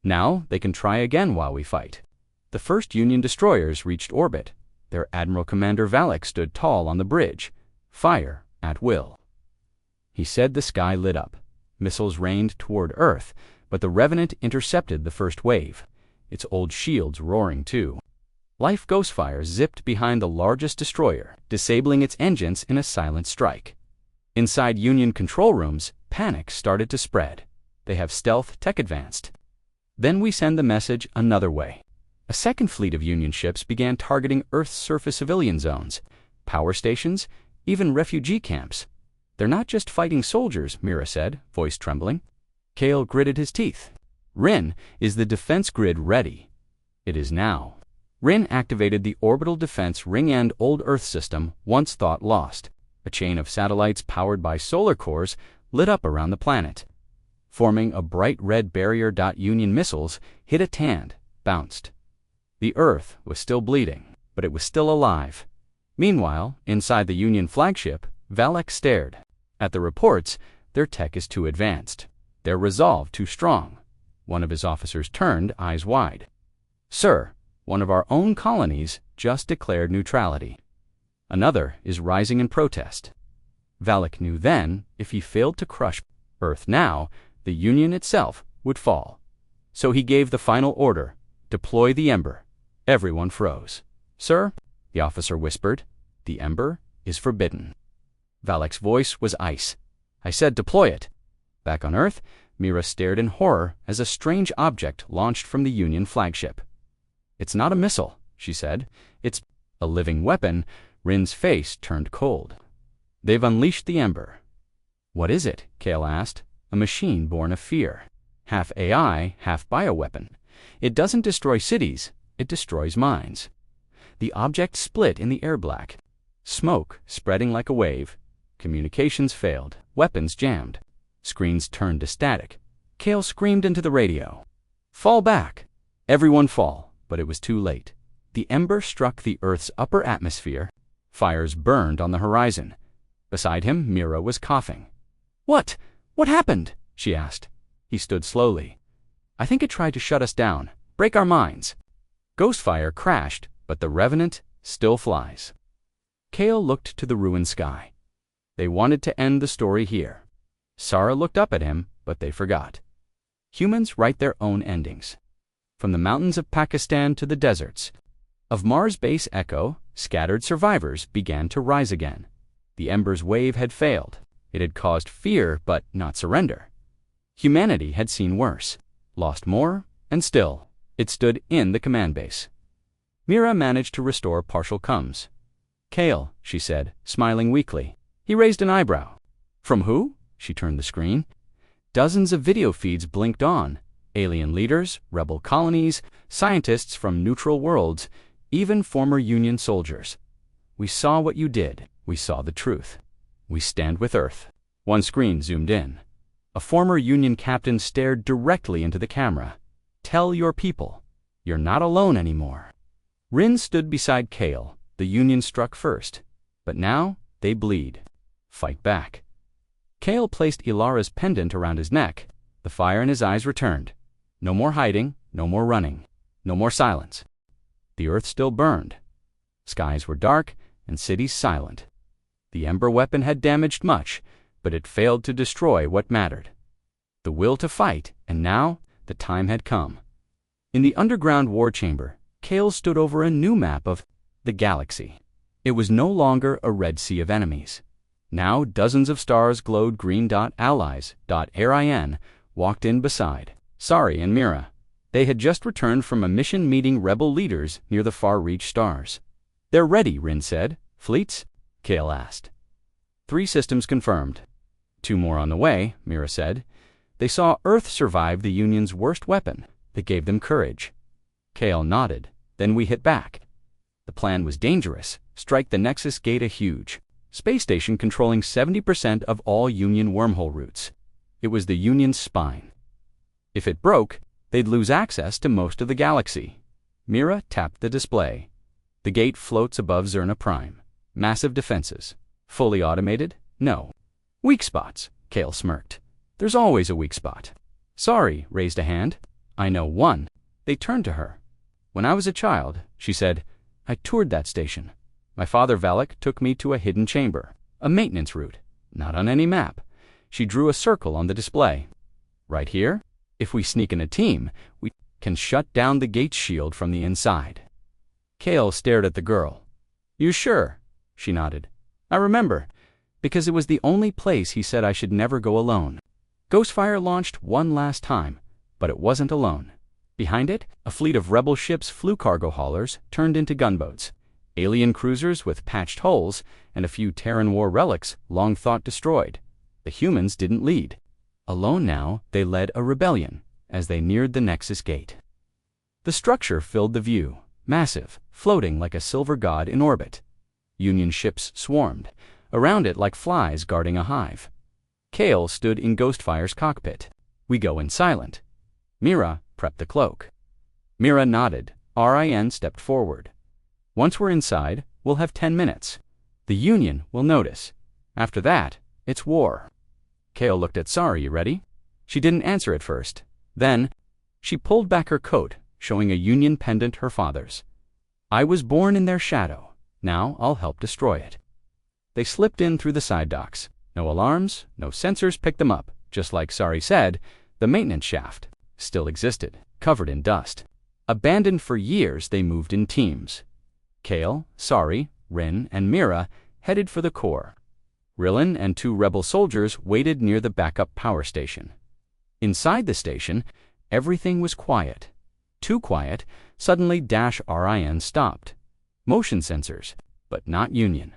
Now they can try again while we fight. The first Union destroyers reached orbit. Their Admiral Commander Valek stood tall on the bridge. Fire at will. He said the sky lit up. Missiles rained toward Earth, but the Revenant intercepted the first wave, its old shields roaring too. Life Ghostfire zipped behind the largest destroyer, disabling its engines in a silent strike. Inside Union control rooms, panic started to spread. They have stealth tech advanced. Then we send the message another way. A second fleet of Union ships began targeting Earth's surface civilian zones, power stations, even refugee camps. They're not just fighting soldiers, Mira said, voice trembling. Kale gritted his teeth. Rin, is the defense grid ready? It is now. Rin activated the orbital defense ring-end old Earth system once thought lost. A chain of satellites powered by solar cores lit up around the planet. Forming a bright red barrier. Union missiles hit a tand, bounced. The Earth was still bleeding, but it was still alive. Meanwhile, inside the Union flagship, Valek stared. At the reports, their tech is too advanced. Their resolve too strong. One of his officers turned, eyes wide. Sir, One of our own colonies just declared neutrality. Another is rising in protest. Valak knew then, if he failed to crush Earth now, the Union itself would fall. So he gave the final order, deploy the Ember. Everyone froze. Sir, the officer whispered, the Ember is forbidden. Valak's voice was ice. I said deploy it. Back on Earth, Mira stared in horror as a strange object launched from the Union flagship. It's not a missile, she said. It's a living weapon. Rin's face turned cold. They've unleashed the Ember. What is it? Kale asked. A machine born of fear. Half AI, half bioweapon. It doesn't destroy cities, it destroys minds. The object split in the air black. Smoke spreading like a wave. Communications failed. Weapons jammed. Screens turned to static. Kale screamed into the radio. Fall back! Everyone fall, but it was too late. The Ember struck the Earth's upper atmosphere. Fires burned on the horizon. Beside him, Mira was coughing. What? What happened? She asked. He stood slowly. I think it tried to shut us down, break our minds. Ghostfire crashed, but the Revenant still flies. Kale looked to the ruined sky. They wanted to end the story here. Sarah looked up at him, but they forgot. Humans write their own endings. From the mountains of Pakistan to the deserts, of Mars base Echo, scattered survivors began to rise again. The Ember's wave had failed. It had caused fear, but not surrender. Humanity had seen worse, lost more, and still, it stood in the command base. Mira managed to restore partial comms. Kale, she said, smiling weakly. He raised an eyebrow. From who? She turned the screen. Dozens of video feeds blinked on. Alien leaders, rebel colonies, scientists from neutral worlds, even former Union soldiers. We saw what you did. We saw the truth. We stand with Earth. One screen zoomed in. A former Union captain stared directly into the camera. Tell your people, you're not alone anymore. Rin stood beside Kale. The Union struck first. But now, they bleed. Fight back. Kale placed Ilara's pendant around his neck. The fire in his eyes returned. No more hiding, no more running, no more silence. The Earth still burned. Skies were dark and cities silent. The Ember weapon had damaged much, but it failed to destroy what mattered. The will to fight, and now the time had come. In the underground war chamber, Kale stood over a new map of the galaxy. It was no longer a red sea of enemies. Now dozens of stars glowed green. Allies. Rin walked in beside Sari and Mira. They had just returned from a mission meeting rebel leaders near the far-reach stars. They're ready, Rin said. Fleets? Kale asked. 3 systems confirmed. 2 more on the way, Mira said. They saw Earth survive the Union's worst weapon. That gave them courage. Kale nodded. Then we hit back. The plan was dangerous. Strike the Nexus Gate, a huge space station controlling 70% of all Union wormhole routes. It was the Union's spine. If it broke, they'd lose access to most of the galaxy. Mira tapped the display. The gate floats above Zerna Prime. Massive defenses. Fully automated? No. Weak spots, Kale smirked. There's always a weak spot. Sari raised a hand. I know one. They turned to her. When I was a child, she said, I toured that station. My father Valak took me to a hidden chamber, a maintenance route, not on any map. She drew a circle on the display. Right here, if we sneak in a team, we can shut down the gate's shield from the inside. Kale stared at the girl. You sure? She nodded. I remember, because it was the only place he said I should never go alone. Ghostfire launched one last time, but it wasn't alone. Behind it, a fleet of rebel ships flew cargo haulers turned into gunboats, alien cruisers with patched hulls, and a few Terran war relics long thought destroyed. The humans didn't lead. Alone now, they led a rebellion as they neared the Nexus Gate. The structure filled the view, massive, floating like a silver god in orbit. Union ships swarmed, around it like flies guarding a hive. Kale stood in Ghostfire's cockpit. We go in silent. Mira prepped the cloak. Mira nodded. Rin stepped forward. Once we're inside, we'll have 10 minutes. The Union will notice. After that, it's war. Kale looked at Sari. You ready? She didn't answer at first. Then, she pulled back her coat, showing a Union pendant her father's. "I was born in their shadow. Now I'll help destroy it." They slipped in through the side docks. No alarms, no sensors picked them up. Just like Sari said, the maintenance shaft still existed, covered in dust. Abandoned for years, they moved in teams. Kale, Sari, Rin, and Mira headed for the core. Rillen and 2 rebel soldiers waited near the backup power station. Inside the station, everything was quiet. Too quiet, suddenly -RIN stopped. Motion sensors, but not Union.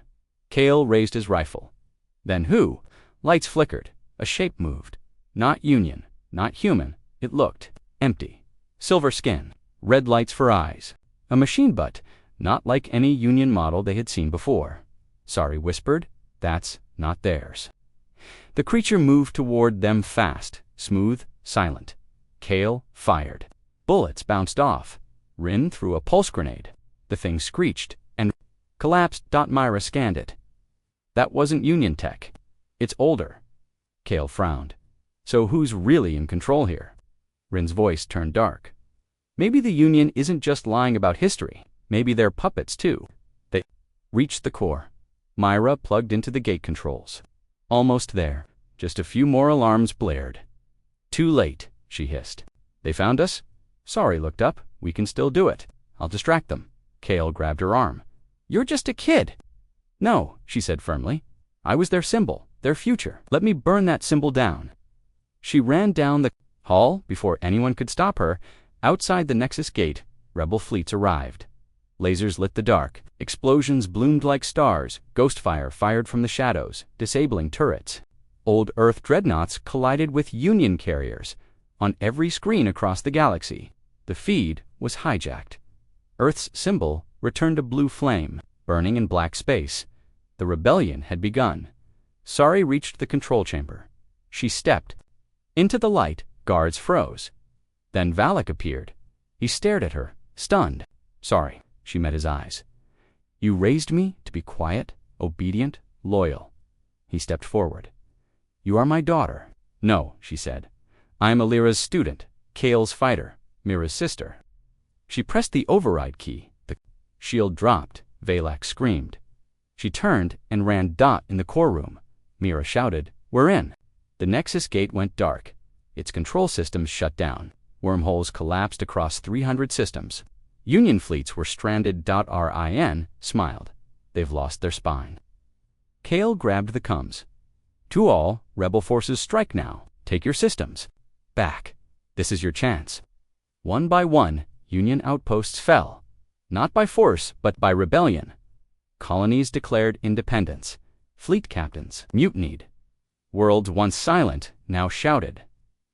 Kale raised his rifle. Then who? Lights flickered. A shape moved. Not Union, not human. It looked empty. Silver skin, red lights for eyes. A machine, but not like any Union model they had seen before. Sari whispered, "That's not theirs." The creature moved toward them fast, smooth, silent. Kale fired. Bullets bounced off. Rin threw a pulse grenade. The thing screeched and collapsed. Myra scanned it. That wasn't Union tech. It's older. Kale frowned. So who's really in control here? Rin's voice turned dark. Maybe the Union isn't just lying about history. Maybe they're puppets too. They reached the core. Myra plugged into the gate controls. Almost there. Just a few more alarms blared. "Too late," she hissed. "They found us?" Sari looked up. "We can still do it. I'll distract them." Kale grabbed her arm. "You're just a kid." "No," she said firmly. "I was their symbol, their future. Let me burn that symbol down." She ran down the hall before anyone could stop her. Outside the Nexus gate, rebel fleets arrived. Lasers lit the dark. Explosions bloomed like stars. Ghost fire fired from the shadows, disabling turrets. Old Earth dreadnoughts collided with Union carriers. On every screen across the galaxy, the feed was hijacked. Earth's symbol returned a blue flame, burning in black space. The rebellion had begun. Sari reached the control chamber. She stepped into the light. Guards froze. Then Valak appeared. He stared at her, stunned. "Sorry," she met his eyes. "You raised me to be quiet, obedient, loyal." He stepped forward. "You are my daughter." "No," she said. "I am Alira's student, Kale's fighter, Mira's sister." She pressed the override key. The shield dropped. Valak screamed. She turned and ran. In the core room, Mira shouted, "We're in." The Nexus gate went dark. Its control systems shut down. Wormholes collapsed across 300 systems. Union fleets were stranded. RIN smiled. "They've lost their spine." Kale grabbed the comms. "To all, rebel forces strike now. Take your systems back. This is your chance." One by one, Union outposts fell. Not by force, but by rebellion. Colonies declared independence. Fleet captains mutinied. Worlds once silent now shouted.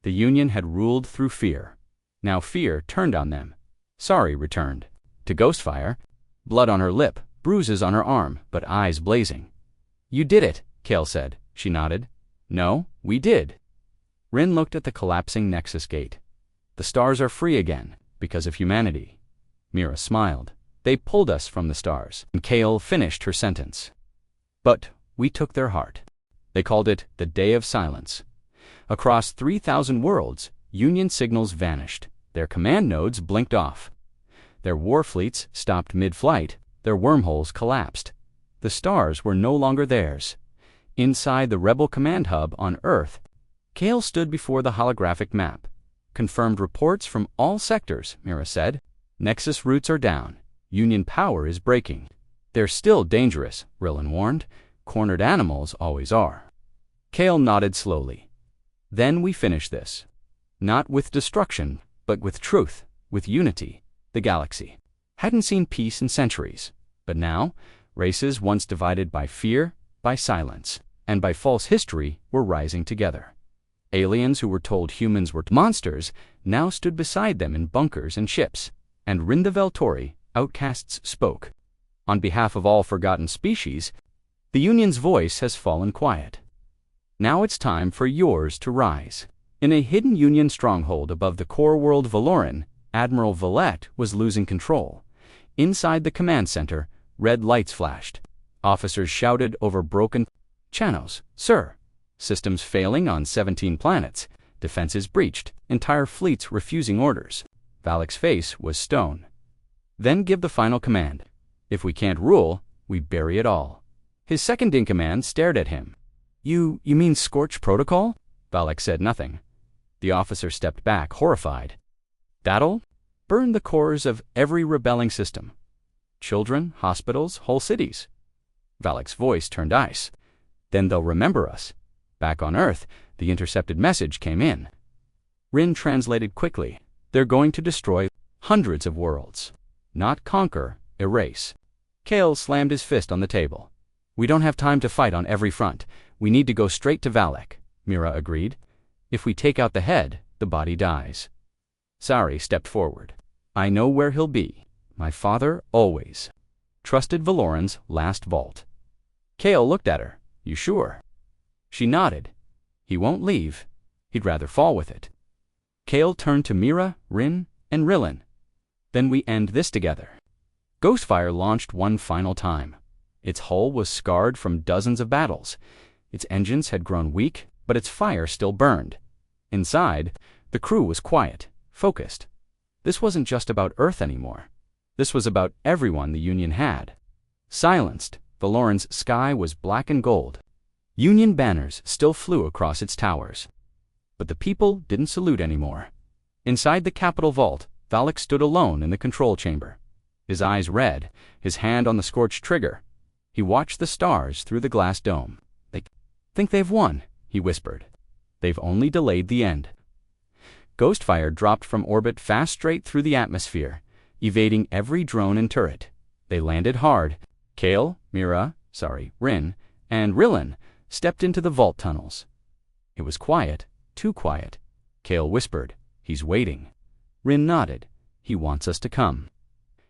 The Union had ruled through fear. Now fear turned on them. Sari returned. To Ghostfire, blood on her lip, bruises on her arm, but eyes blazing. "You did it," Kale said. She nodded. "No, we did." Rin looked at the collapsing Nexus gate. "The stars are free again, because of humanity." Mira smiled. "They pulled us from the stars." And Kale finished her sentence. "But we took their heart." They called it the Day of Silence. Across 3,000 worlds, Union signals vanished. Their command nodes blinked off. Their war fleets stopped mid-flight. Their wormholes collapsed. The stars were no longer theirs. Inside the rebel command hub on Earth, Kale stood before the holographic map. "Confirmed reports from all sectors," Mira said. "Nexus routes are down. Union power is breaking." "They're still dangerous," Rillen warned. "Cornered animals always are." Kale nodded slowly. "Then we finish this. Not with destruction, but with truth, with unity." The galaxy hadn't seen peace in centuries. But now, races once divided by fear, by silence, and by false history were rising together. Aliens who were told humans were monsters now stood beside them in bunkers and ships. And Rinda Veltori, outcasts, spoke. "On behalf of all forgotten species, the Union's voice has fallen quiet. Now it's time for yours to rise." In a hidden Union stronghold above the core world Valoran, Admiral Valette was losing control. Inside the command center, red lights flashed. Officers shouted over broken channels. "Sir, systems failing on 17 planets. Defenses breached. Entire fleets refusing orders." Valak's face was stone. Then give the final command. If we can't rule, we bury it all. His second-in-command stared at him. You mean Scorch Protocol? Valak said nothing. The officer stepped back, horrified. That'll burn the cores of every rebelling system. Children, hospitals, whole cities. Valak's voice turned ice. Then they'll remember us. Back on Earth, the intercepted message came in. Rin translated quickly. They're going to destroy hundreds of worlds. Not conquer, erase. Kale slammed his fist on the table. We don't have time to fight on every front. We need to go straight to Valak, Mira agreed. If we take out the head, the body dies. Sari stepped forward. I know where he'll be. My father always trusted Valoran's last vault. Kale looked at her. You sure? She nodded. He won't leave. He'd rather fall with it. Kale turned to Mira, Rin, and Rilin. Then we end this together. Ghostfire launched one final time. Its hull was scarred from dozens of battles. Its engines had grown weak, but its fire still burned. Inside, the crew was quiet, focused. This wasn't just about Earth anymore. This was about everyone the Union had. Silenced, Valoran's sky was black and gold. Union banners still flew across its towers. But the people didn't salute anymore. Inside the Capitol vault, Valak stood alone in the control chamber. His eyes red, his hand on the scorched trigger. He watched the stars through the glass dome. They think they've won, he whispered. They've only delayed the end. Ghostfire dropped from orbit fast straight through the atmosphere, evading every drone and turret. They landed hard. Kale, Rin, and Rilin stepped into the vault tunnels. It was quiet, too quiet. Kale whispered, he's waiting. Rin nodded. He wants us to come.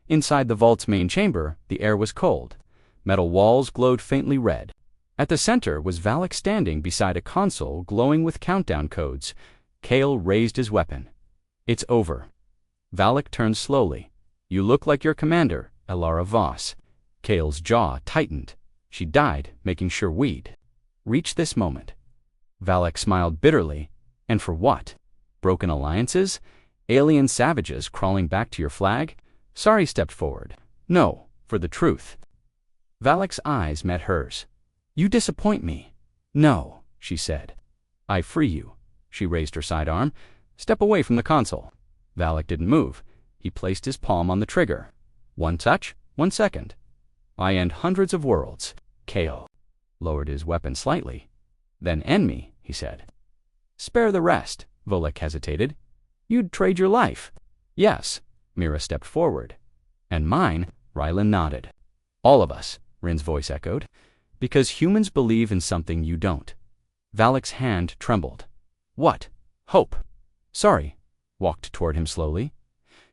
Inside the vault's main chamber, the air was cold. Metal walls glowed faintly red. At the center was Valak standing beside a console glowing with countdown codes. Kale raised his weapon. It's over. Valak turned slowly. You look like your commander, Elara Voss. Kale's jaw tightened. She died, making sure we'd reach this moment. Valak smiled bitterly. And for what? Broken alliances? Alien savages crawling back to your flag? Sari stepped forward. No, for the truth. Valak's eyes met hers. You disappoint me. No, she said. I free you. She raised her sidearm. Step away from the console. Valak didn't move. He placed his palm on the trigger. 1 touch, 1 second. I end hundreds of worlds. Kale lowered his weapon slightly. Then end me, he said. Spare the rest, Volek hesitated. You'd trade your life. Yes, Mira stepped forward. And mine, Rylan nodded. All of us, Rin's voice echoed. Because humans believe in something you don't. Valak's hand trembled. What? Hope. Sari walked toward him slowly.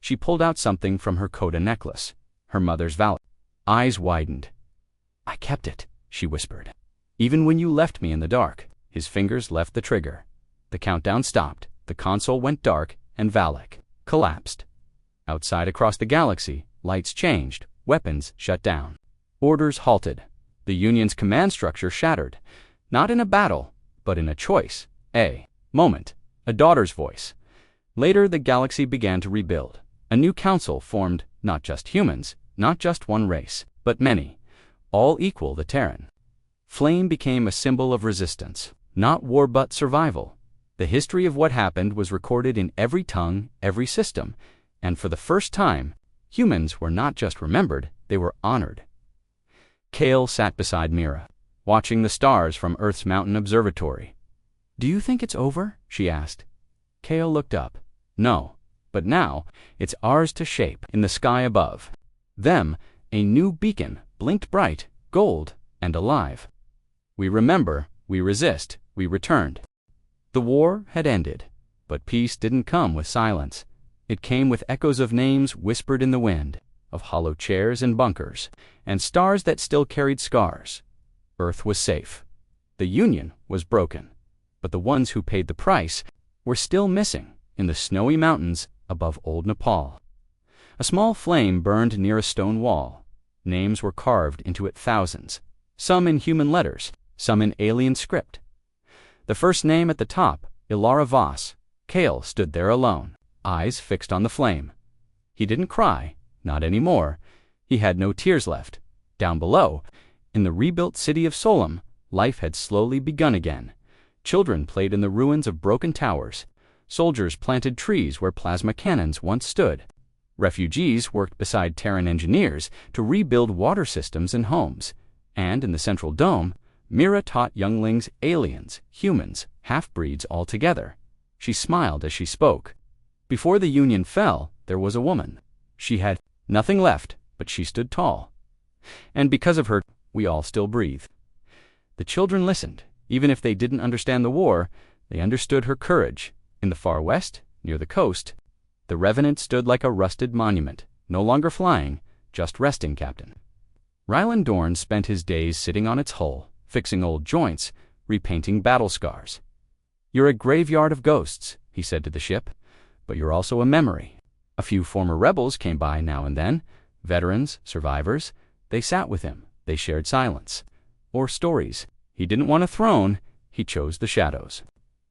She pulled out something from her Coda necklace. Her mother's Valak. Eyes widened. I kept it, she whispered. Even when you left me in the dark. His fingers left the trigger. The countdown stopped. The console went dark, and Valak collapsed. Outside across the galaxy, lights changed, weapons shut down. Orders halted. The Union's command structure shattered. Not in a battle, but in a choice. A moment. A daughter's voice. Later, the galaxy began to rebuild. A new council formed not just humans, not just one race, but many, all equal the Terran. Flame became a symbol of resistance, not war but survival. The history of what happened was recorded in every tongue, every system, and for the first time, humans were not just remembered, they were honored. Kale sat beside Mira, watching the stars from Earth's mountain observatory. Do you think it's over? She asked. Kale looked up. No, but now it's ours to shape in the sky above. Them, a new beacon, blinked bright, gold, and alive. We remember, we resist, we returned. The war had ended, but peace didn't come with silence. It came with echoes of names whispered in the wind, of hollow chairs and bunkers, and stars that still carried scars. Earth was safe. The Union was broken, but the ones who paid the price were still missing in the snowy mountains above old Nepal. A small flame burned near a stone wall. Names were carved into it, thousands, some in human letters, some in alien script. The first name at the top, Elara Voss. Kale stood there alone. eyes fixed on the flame. He didn't cry, not anymore. He had no tears left. Down below, in the rebuilt city of Solem, life had slowly begun again. Children played in the ruins of broken towers. Soldiers planted trees where plasma cannons once stood. Refugees worked beside Terran engineers to rebuild water systems and homes. And in the central dome, Mira taught younglings aliens, humans, half-breeds all together. She smiled as she spoke. Before the Union fell, there was a woman. She had nothing left, but she stood tall. And because of her, we all still breathe. The children listened. Even if they didn't understand the war, they understood her courage. In the far west, near the coast, the Revenant stood like a rusted monument, no longer flying, just resting, Captain. Ryland Dorn spent his days sitting on its hull, fixing old joints, repainting battle scars. "You're a graveyard of ghosts," he said to the ship, "but you're also a memory." A few former rebels came by now and then, veterans, survivors. They sat with him. They shared silence. Or stories. He didn't want a throne. He chose the shadows.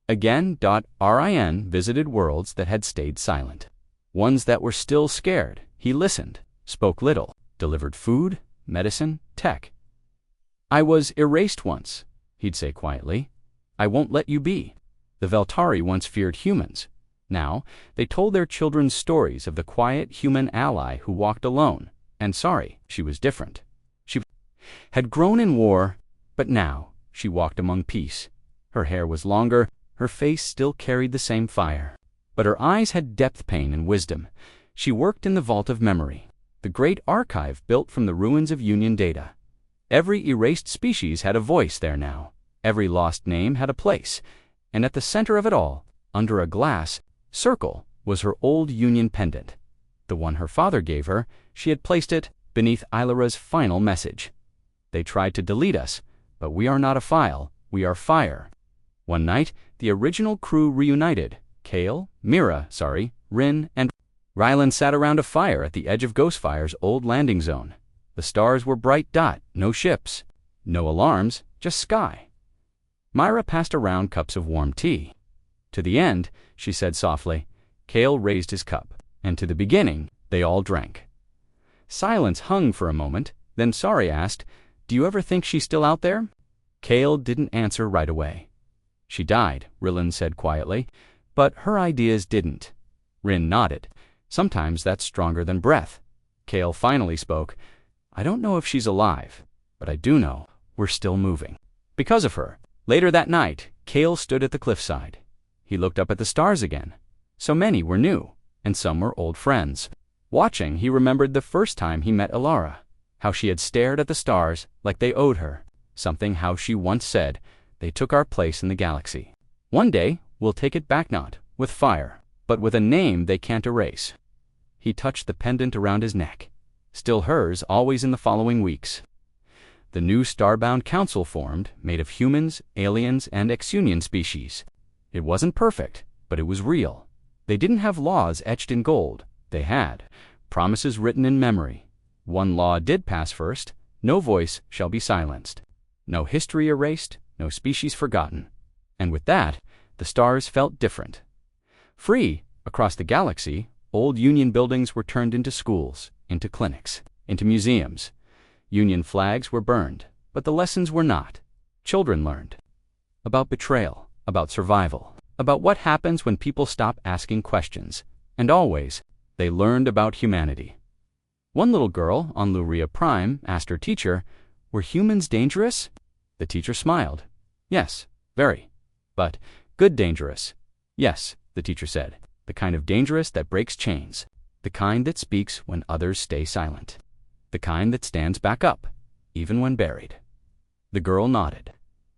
Again, Rin visited worlds that had stayed silent. Ones that were still scared. He listened, spoke little, delivered food, medicine, tech. "I was erased once," he'd say quietly. "I won't let you be." The Veltari once feared humans. Now, they told their children stories of the quiet human ally who walked alone. And sorry, she was different. She had grown in war, but now she walked among peace. Her hair was longer, her face still carried the same fire. But her eyes had depth pain and wisdom. She worked in the Vault of Memory, the great archive built from the ruins of Union data. Every erased species had a voice there now. Every lost name had a place. And at the center of it all, under a glass circle, was her old Union pendant. The one her father gave her. She had placed it beneath Ilara's final message. "They tried to delete us, but we are not a file, we are fire." One night, the original crew reunited. Kale, Rin, and Ryland sat around a fire at the edge of Ghostfire's old landing zone. The stars were bright dot, no ships, no alarms, just sky. Myra passed around cups of warm tea. To the end, she said softly. Kale raised his cup, and to the beginning, they all drank. Silence hung for a moment, then Sari asked, "Do you ever think she's still out there?" Kale didn't answer right away. "She died," Ryland said quietly, "but her ideas didn't." Rin nodded. "Sometimes that's stronger than breath." Kale finally spoke. "I don't know if she's alive, but I do know we're still moving. Because of her." Later that night, Kale stood at the cliffside. He looked up at the stars again. So many were new, and some were old friends. Watching, he remembered the first time he met Ilara, how she had stared at the stars like they owed her, something how she once said, "They took our place in the galaxy. One day, we'll take it back not with fire, but with a name they can't erase." He touched the pendant around his neck. Still hers, always in the following weeks. The new Starbound Council formed, made of humans, aliens, and ex-Union species. It wasn't perfect, but it was real. They didn't have laws etched in gold. They had promises written in memory. One law did pass first: no voice shall be silenced. No history erased, no species forgotten. And with that, the stars felt different. Free, across the galaxy, old Union buildings were turned into schools, into clinics, into museums. Union flags were burned, but the lessons were not. Children learned about betrayal, about survival, about what happens when people stop asking questions. And always, they learned about humanity. One little girl on Luria Prime asked her teacher, "Were humans dangerous?" The teacher smiled. "Yes, very. But good dangerous." "Yes," the teacher said. "The kind of dangerous that breaks chains. The kind that speaks when others stay silent. The kind that stands back up, even when buried." The girl nodded.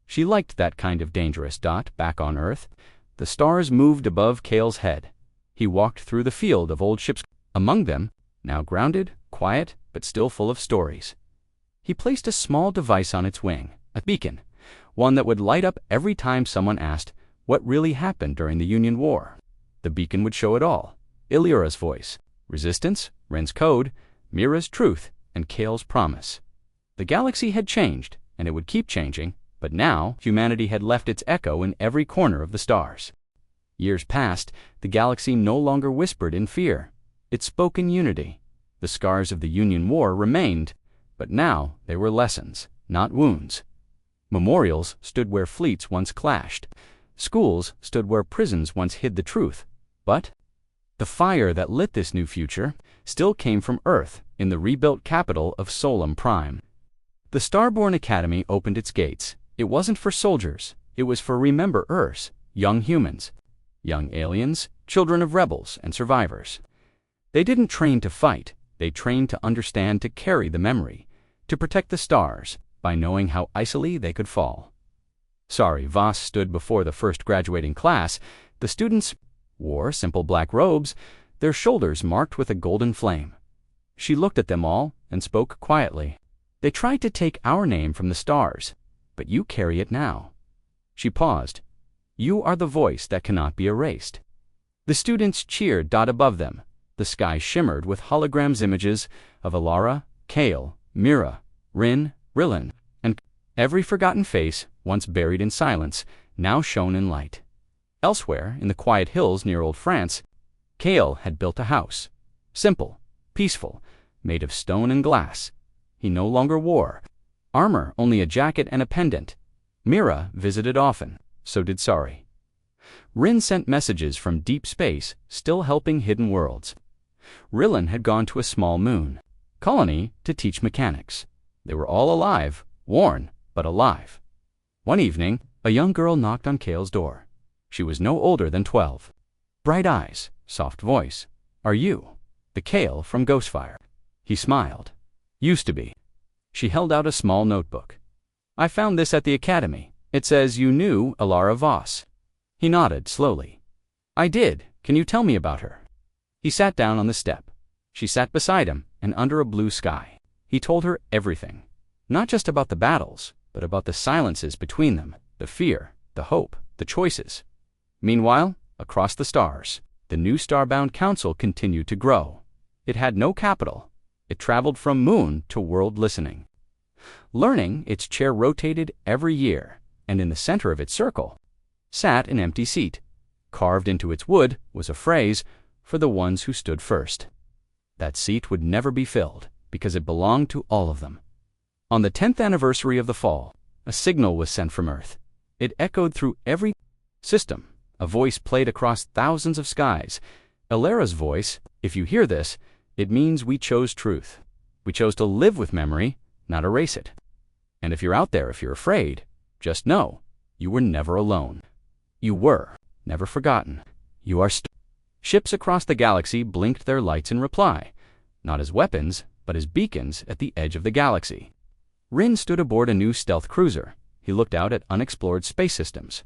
She liked that kind of dangerous. Back on Earth, the stars moved above Kale's head. He walked through the field of old ships. Among them, now grounded, quiet, but still full of stories. He placed a small device on its wing, a beacon, one that would light up every time someone asked what really happened during the Union War. The beacon would show it all: Illyra's voice, resistance, Ren's code, Mira's truth, and Kale's promise. The galaxy had changed, and it would keep changing, but now humanity had left its echo in every corner of the stars. Years passed, the galaxy no longer whispered in fear. It spoke in unity. The scars of the Union War remained, but now they were lessons, not wounds. Memorials stood where fleets once clashed. Schools stood where prisons once hid the truth. But the fire that lit this new future still came from Earth in the rebuilt capital of Solum Prime. The Starborn Academy opened its gates. It wasn't for soldiers. It was for remember-ers, young humans, young aliens, children of rebels and survivors. They didn't train to fight. They trained to understand, to carry the memory, to protect the stars by knowing how icily they could fall. Sorry, Voss stood before the first graduating class. The students wore simple black robes, their shoulders marked with a golden flame. She looked at them all and spoke quietly. They tried to take our name from the stars, but you carry it now. She paused. You are the voice that cannot be erased. The students cheered above them. The sky shimmered with holograms images of Alara, Kale, Mira, Rin, Rillan, and every forgotten face, once buried in silence, now shone in light. Elsewhere, in the quiet hills near Old France, Kale had built a house. Simple, peaceful, made of stone and glass. He no longer wore armor, only a jacket and a pendant. Mira visited often, so did Sari. Rin sent messages from deep space, still helping hidden worlds. Rillan had gone to a small moon colony to teach mechanics. They were all alive, worn, but alive. One evening, a young girl knocked on Kale's door. She was no older than 12. Bright eyes, soft voice. Are you the Kale from Ghostfire? He smiled. Used to be. She held out a small notebook. I found this at the academy. It says you knew Alara Voss. He nodded slowly. I did. Can you tell me about her? He sat down on the step. She sat beside him, and under a blue sky. He told her everything. Not just about the battles, but about the silences between them, the fear, the hope, the choices. Meanwhile, across the stars, the new Starbound Council continued to grow. It had no capital. It traveled from moon to world listening. Learning, its chair rotated every year, and in the center of its circle sat an empty seat. Carved into its wood was a phrase, for the ones who stood first. That seat would never be filled, because it belonged to all of them. On the 10th anniversary of the fall, a signal was sent from Earth. It echoed through every system. A voice played across thousands of skies. Alara's voice. If you hear this, it means we chose truth. We chose to live with memory, not erase it. And if you're out there, if you're afraid, just know you were never alone. You were never forgotten. You are Ships across the galaxy blinked their lights in reply, not as weapons, but as beacons at the edge of the galaxy. Rin stood aboard a new stealth cruiser. He looked out at unexplored space systems.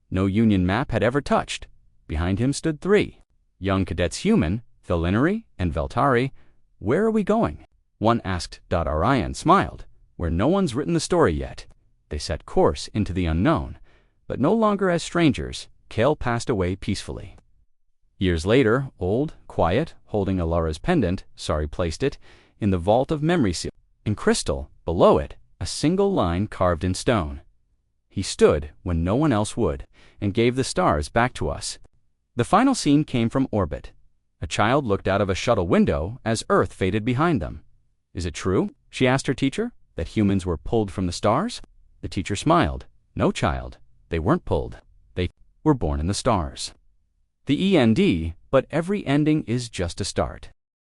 No Union map had ever touched. Behind him stood 3 young cadets, Human, Thelinari, and Veltari. Where are we going? One asked. Orion smiled. Where no one's written the story yet. They set course into the unknown, but no longer as strangers. Kale passed away peacefully. Years later, old, quiet, holding Alara's pendant, Sari placed it in the vault of memory seal. In crystal, below it, a single line carved in stone. He stood when no one else would, and gave the stars back to us. The final scene came from orbit. A child looked out of a shuttle window as Earth faded behind them. Is it true, she asked her teacher, that humans were pulled from the stars? The teacher smiled. No, child, they weren't pulled. They were born in the stars. The END, but every ending is just a start.